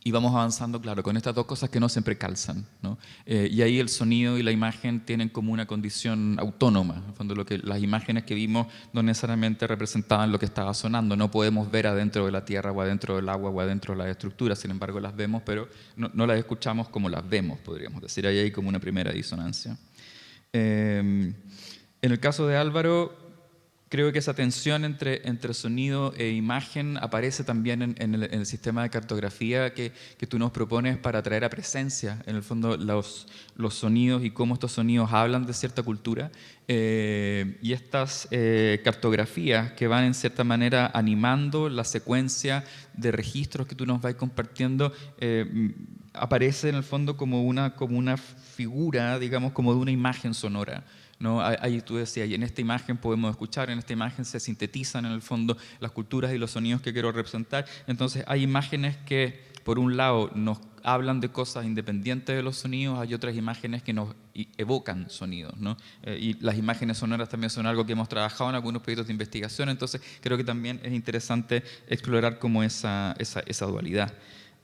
Y vamos avanzando, claro, con estas dos cosas que no siempre calzan, ¿no? Y ahí el sonido y la imagen tienen como una condición autónoma. En el fondo, las imágenes que vimos no necesariamente representaban lo que estaba sonando. No podemos ver adentro de la tierra o adentro del agua o adentro de las estructuras, sin embargo las vemos, pero no las escuchamos como las vemos, podríamos decir. Ahí hay como una primera disonancia. En el caso de Álvaro, creo que esa tensión entre sonido e imagen aparece también en el sistema de cartografía que tú nos propones para traer a presencia, en el fondo, los sonidos y cómo estos sonidos hablan de cierta cultura. Y estas cartografías que van en cierta manera animando la secuencia de registros que tú nos vas compartiendo, aparece en el fondo como una figura, digamos, como de una imagen sonora, ¿no? Ahí tú decías, y en esta imagen podemos escuchar, en esta imagen se sintetizan en el fondo las culturas y los sonidos que quiero representar. Entonces hay imágenes que por un lado nos hablan de cosas independientes de los sonidos, hay otras imágenes que nos evocan sonidos, ¿no? Y las imágenes sonoras también son algo que hemos trabajado en algunos proyectos de investigación, entonces creo que también es interesante explorar como esa dualidad.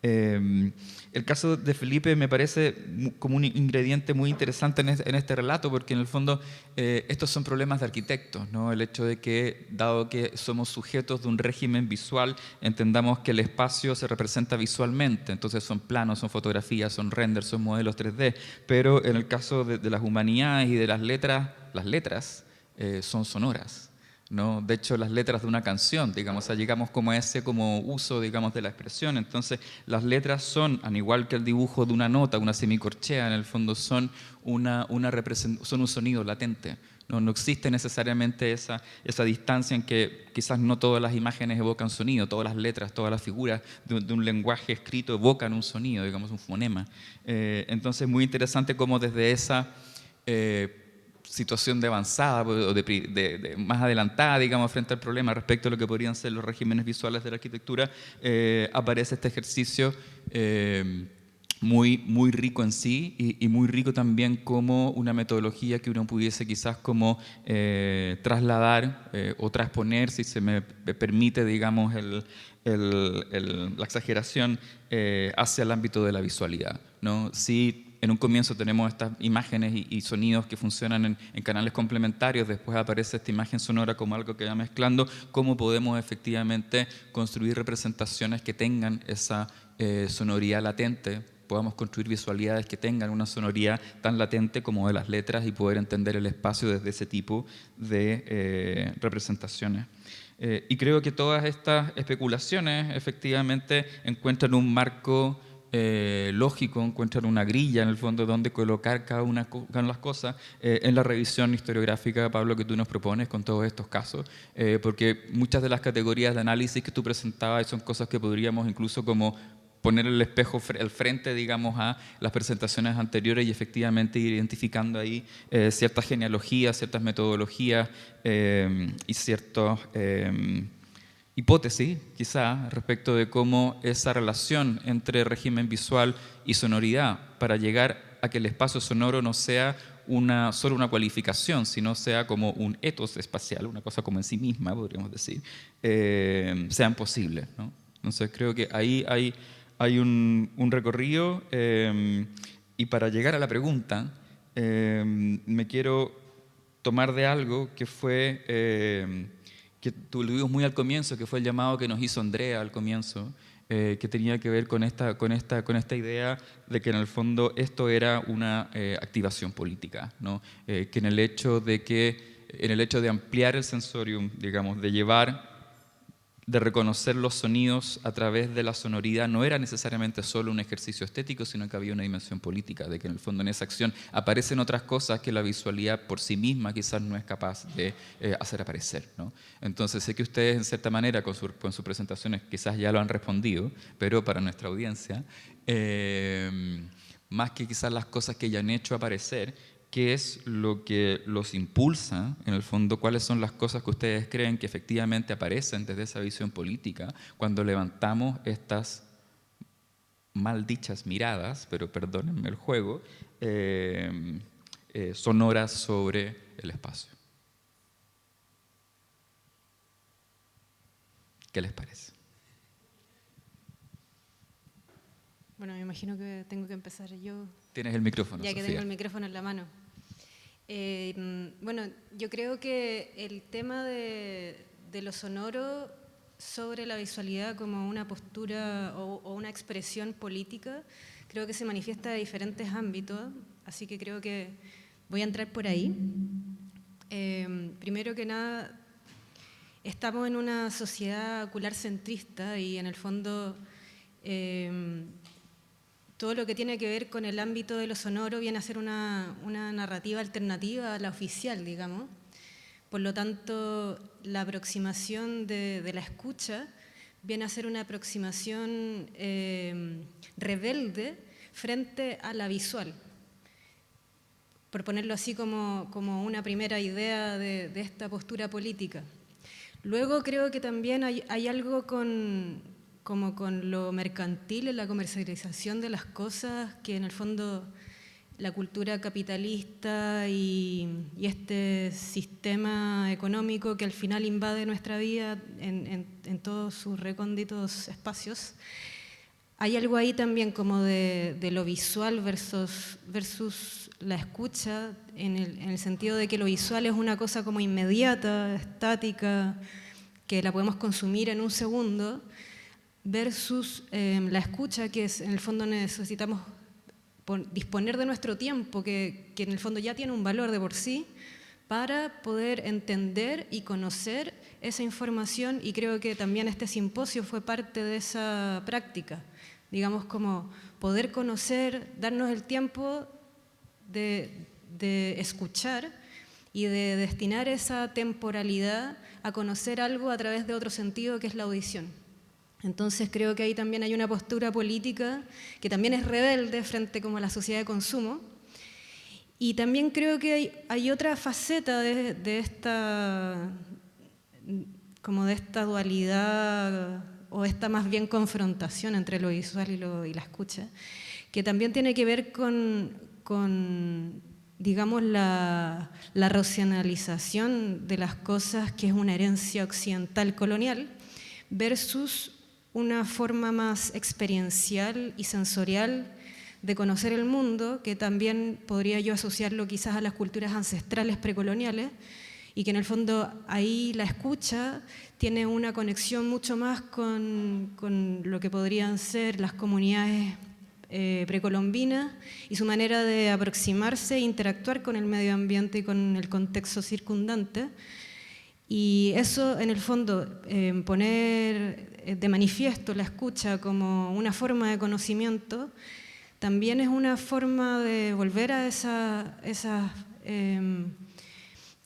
El caso de Felipe me parece como un ingrediente muy interesante en este relato, porque en el fondo estos son problemas de arquitectos, ¿no? El hecho de que, dado que somos sujetos de un régimen visual, entendamos que el espacio se representa visualmente, entonces son planos, son fotografías, son renders, son modelos 3D, pero en el caso de las humanidades y de las letras son sonoras. ¿no? De hecho, las letras de una canción, digamos, o sea, llegamos como a ese como uso, digamos, de la expresión. Entonces, las letras son, al igual que el dibujo de una nota, una semicorchea, en el fondo son son un sonido latente. No existe necesariamente esa distancia en que quizás no todas las imágenes evocan sonido, todas las letras, todas las figuras de un lenguaje escrito evocan un sonido, digamos, un fonema. Entonces, muy interesante cómo desde esa situación de avanzada o de más adelantada, digamos, frente al problema respecto a lo que podrían ser los regímenes visuales de la arquitectura, aparece este ejercicio muy rico en sí y muy rico también como una metodología que uno pudiese quizás como trasladar o transponer, si se me permite, digamos, la exageración, hacia el ámbito de la visualidad, ¿no? Si en un comienzo tenemos estas imágenes y sonidos que funcionan en canales complementarios, después aparece esta imagen sonora como algo que va mezclando, ¿cómo podemos efectivamente construir representaciones que tengan esa sonoridad latente? Podamos construir visualidades que tengan una sonoridad tan latente como de las letras y poder entender el espacio desde ese tipo de representaciones. Y creo que todas estas especulaciones efectivamente encuentran un marco lógico, encuentran una grilla en el fondo donde colocar cada una de las cosas en la revisión historiográfica, Pablo, que tú nos propones con todos estos casos, porque muchas de las categorías de análisis que tú presentabas son cosas que podríamos incluso como poner el espejo al frente, digamos, a las presentaciones anteriores y efectivamente ir identificando ahí ciertas genealogías, ciertas metodologías y ciertas hipótesis, quizá, respecto de cómo esa relación entre régimen visual y sonoridad para llegar a que el espacio sonoro no sea solo una cualificación, sino sea como un ethos espacial, una cosa como en sí misma, podríamos decir, sean posibles, ¿no? Entonces creo que ahí hay un recorrido y para llegar a la pregunta me quiero tomar de algo que fue, que tuvimos muy al comienzo, que fue el llamado que nos hizo Andrea al comienzo, que tenía que ver con esta idea de que en el fondo esto era una activación política, ¿no? Que en el hecho de ampliar el sensorium, digamos, de reconocer los sonidos a través de la sonoridad, no era necesariamente solo un ejercicio estético, sino que había una dimensión política, de que en el fondo en esa acción aparecen otras cosas que la visualidad por sí misma quizás no es capaz de hacer aparecer, ¿no? Entonces sé que ustedes en cierta manera con sus presentaciones quizás ya lo han respondido, pero para nuestra audiencia, más que quizás las cosas que ya han hecho aparecer, ¿qué es lo que los impulsa, en el fondo? ¿Cuáles son las cosas que ustedes creen que efectivamente aparecen desde esa visión política cuando levantamos estas mal dichas miradas, pero perdónenme el juego, sonoras sobre el espacio? ¿Qué les parece? Bueno, me imagino que tengo que empezar yo. Tienes el micrófono, ya que Sofía. tengo el micrófono en la mano. Bueno, yo creo que el tema de lo sonoro sobre la visualidad como una postura o una expresión política, creo que se manifiesta de diferentes ámbitos, así que creo que voy a entrar por ahí. Primero que nada, estamos en una sociedad ocular-centrista y en el fondo todo lo que tiene que ver con el ámbito de lo sonoro viene a ser una narrativa alternativa a la oficial, digamos. Por lo tanto, la aproximación de la escucha viene a ser una aproximación rebelde frente a la visual. Por ponerlo así como una primera idea de esta postura política. Luego creo que también hay algo con lo mercantil, en la comercialización de las cosas, que en el fondo la cultura capitalista y este sistema económico que al final invade nuestra vida en todos sus recónditos espacios, hay algo ahí también como de lo visual versus la escucha, en el sentido de que lo visual es una cosa como inmediata, estática, que la podemos consumir en un segundo, versus la escucha, que es, en el fondo necesitamos disponer de nuestro tiempo, que en el fondo ya tiene un valor de por sí, para poder entender y conocer esa información, y creo que también este simposio fue parte de esa práctica, digamos, como poder conocer, darnos el tiempo de escuchar y de destinar esa temporalidad a conocer algo a través de otro sentido que es la audición. Entonces creo que ahí también hay una postura política que también es rebelde frente como a la sociedad de consumo. Y también creo que hay otra faceta de esta dualidad, o esta más bien confrontación entre lo visual y la escucha, que también tiene que ver con digamos, la racionalización de las cosas, que es una herencia occidental colonial, versus una forma más experiencial y sensorial de conocer el mundo, que también podría yo asociarlo quizás a las culturas ancestrales precoloniales, y que en el fondo ahí la escucha tiene una conexión mucho más con lo que podrían ser las comunidades precolombinas y su manera de aproximarse e interactuar con el medio ambiente y con el contexto circundante. Y eso, en el fondo, poner de manifiesto la escucha como una forma de conocimiento, también es una forma de volver a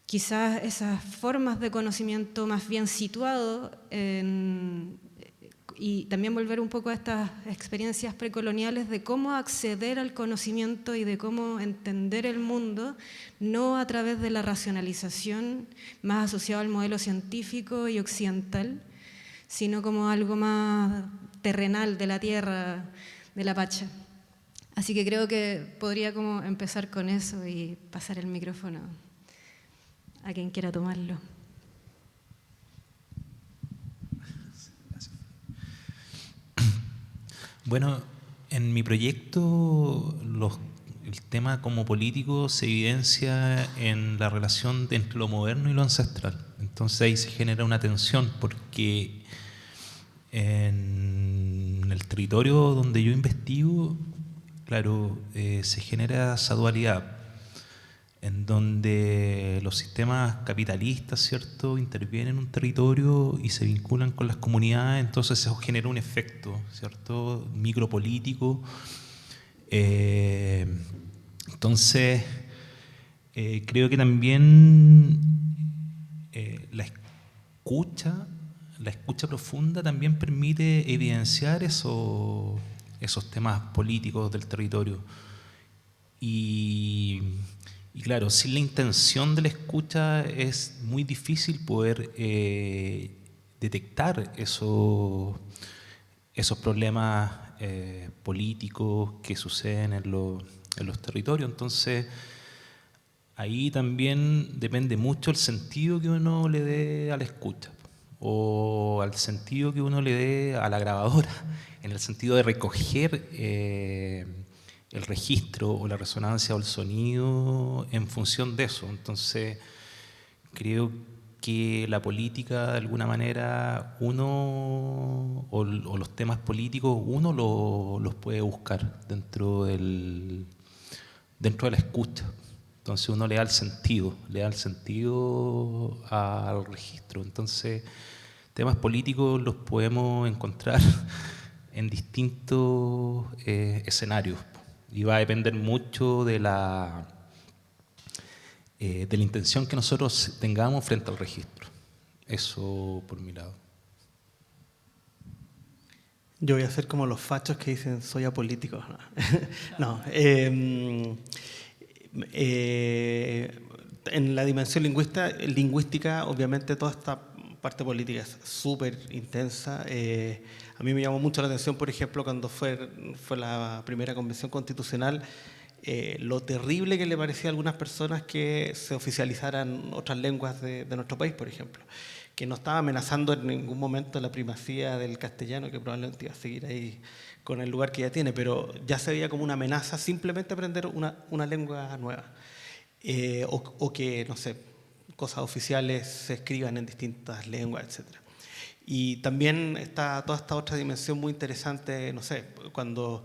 quizás esas formas de conocimiento más bien situado y también volver un poco a estas experiencias precoloniales de cómo acceder al conocimiento y de cómo entender el mundo, no a través de la racionalización más asociada al modelo científico y occidental, sino como algo más terrenal, de la tierra, de la pacha. Así que creo que podría como empezar con eso y pasar el micrófono a quien quiera tomarlo. Bueno, en mi proyecto el tema como político se evidencia en la relación entre lo moderno y lo ancestral. Entonces ahí se genera una tensión, porque en el territorio donde yo investigo, claro, se genera esa dualidad, en donde los sistemas capitalistas, ¿cierto?, intervienen en un territorio y se vinculan con las comunidades, entonces eso genera un efecto, ¿cierto?, micropolítico. Entonces, creo que también la escucha profunda también permite evidenciar esos temas políticos del territorio. Y claro, sin la intención de la escucha es muy difícil poder detectar esos problemas políticos que suceden en los territorios. Entonces, ahí también depende mucho el sentido que uno le dé a la escucha, o al sentido que uno le dé a la grabadora, en el sentido de recoger el registro o la resonancia o el sonido en función de eso. Entonces, creo que la política, de alguna manera, o los temas políticos, uno los puede buscar dentro de la escucha. Entonces uno le da el sentido al registro. Entonces, temas políticos los podemos encontrar en distintos escenarios. Y va a depender mucho de la intención que nosotros tengamos frente al registro. Eso por mi lado. Yo voy a ser como los fachos que dicen soy apolítico. No. En la dimensión lingüística, obviamente toda esta parte política es súper intensa. A mí me llamó mucho la atención, por ejemplo, cuando fue la primera convención constitucional, lo terrible que le parecía a algunas personas que se oficializaran otras lenguas de nuestro país, por ejemplo, que no estaba amenazando en ningún momento la primacía del castellano, que probablemente iba a seguir ahí con el lugar que ya tiene, pero ya se veía como una amenaza simplemente aprender una lengua nueva, o que, no sé, cosas oficiales se escriban en distintas lenguas, etc. Y también está toda esta otra dimensión muy interesante, no sé, cuando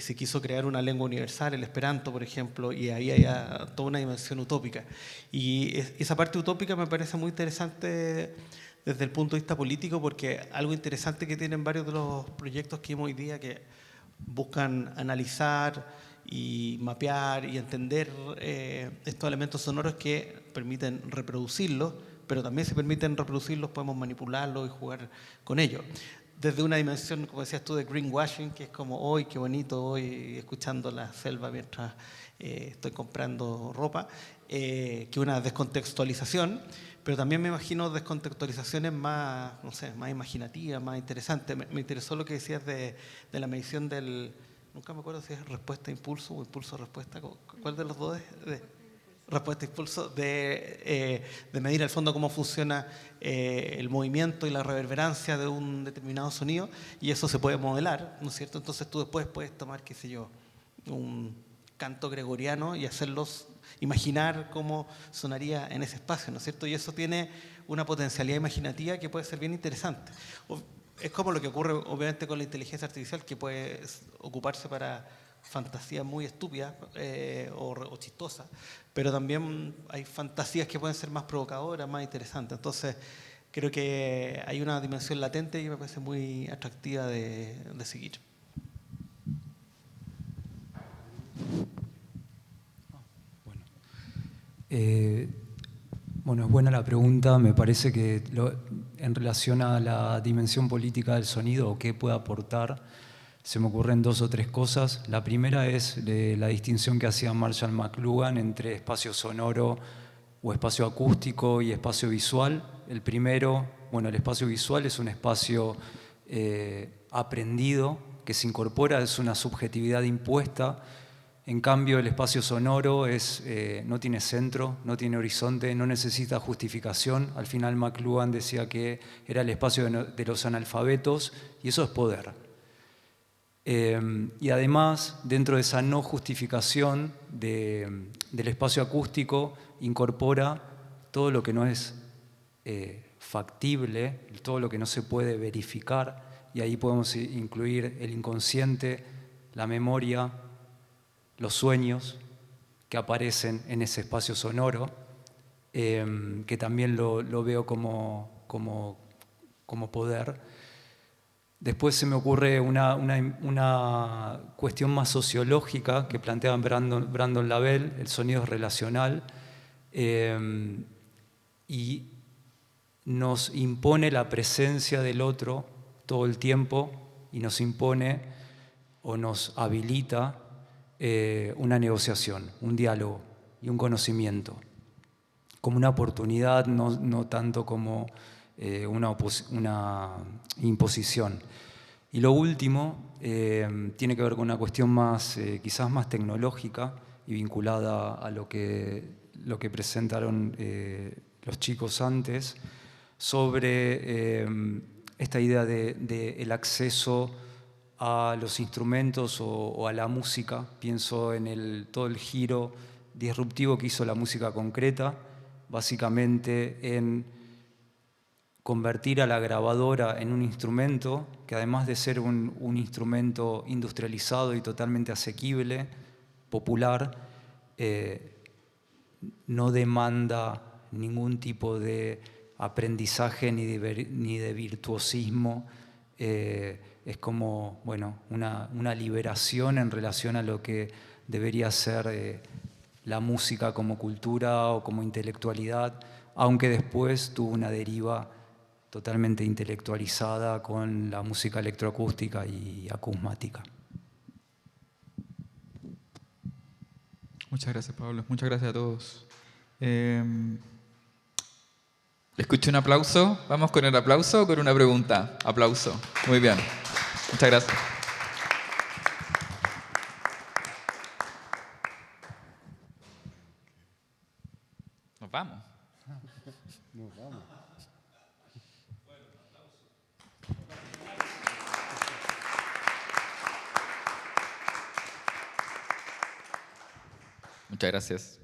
se quiso crear una lengua universal, el Esperanto, por ejemplo, y ahí hay toda una dimensión utópica. Y esa parte utópica me parece muy interesante desde el punto de vista político, porque algo interesante que tienen varios de los proyectos que vemos hoy día que buscan analizar y mapear y entender estos elementos sonoros que permiten reproducirlos, pero también si permiten reproducirlos podemos manipularlos y jugar con ellos. Desde una dimensión, como decías tú, de greenwashing, que es como hoy, qué bonito, hoy escuchando la selva mientras estoy comprando ropa, que una descontextualización, pero también me imagino descontextualizaciones más, no sé, más imaginativas, más interesantes. Me interesó lo que decías de la medición del, nunca me acuerdo si es respuesta-impulso o impulso-respuesta, ¿cuál de los dos es? Respuesta-impulso, de medir al fondo cómo funciona el movimiento y la reverberancia de un determinado sonido, y eso se puede modelar, ¿no es cierto? Entonces tú después puedes tomar, qué sé yo, un canto gregoriano y hacerlos imaginar cómo sonaría en ese espacio, ¿no es cierto? Y eso tiene una potencialidad imaginativa que puede ser bien interesante. Es como lo que ocurre obviamente con la inteligencia artificial, que puede ocuparse para fantasías muy estúpidas o chistosas, pero también hay fantasías que pueden ser más provocadoras, más interesantes. Entonces creo que hay una dimensión latente que me parece muy atractiva de seguir. Bueno, es buena la pregunta. Me parece que en relación a la dimensión política del sonido o qué puede aportar, se me ocurren 2 o 3 cosas. La primera es la distinción que hacía Marshall McLuhan entre espacio sonoro o espacio acústico y espacio visual. El primero, bueno, el espacio visual es un espacio aprendido que se incorpora, es una subjetividad impuesta. En cambio, el espacio sonoro no tiene centro, no tiene horizonte, no necesita justificación. Al final McLuhan decía que era el espacio de los analfabetos, y eso es poder. Y además, dentro de esa no justificación del espacio acústico, incorpora todo lo que no es factible, todo lo que no se puede verificar, y ahí podemos incluir el inconsciente, la memoria, los sueños que aparecen en ese espacio sonoro, que también lo veo como poder. Después se me ocurre una cuestión más sociológica que plantea Brandon Lavelle, el sonido es relacional, y nos impone la presencia del otro todo el tiempo, y nos impone o nos habilita una negociación, un diálogo y un conocimiento, como una oportunidad, no tanto como una imposición. Y lo último tiene que ver con una cuestión quizás más tecnológica y vinculada a lo que presentaron los chicos antes, sobre esta idea del acceso a los instrumentos o a la música. Pienso en todo el giro disruptivo que hizo la música concreta, básicamente en convertir a la grabadora en un instrumento que, además de ser un instrumento industrializado y totalmente asequible, popular, no demanda ningún tipo de aprendizaje ni de virtuosismo. Es como, bueno, una liberación en relación a lo que debería ser la música como cultura o como intelectualidad, aunque después tuvo una deriva totalmente intelectualizada con la música electroacústica y acusmática. Muchas gracias, Pablo. Muchas gracias a todos. Escuché un aplauso. ¿Vamos con el aplauso o con una pregunta? Aplauso. Muy bien. Muchas gracias. Nos vamos. Nos vamos. Muchas gracias.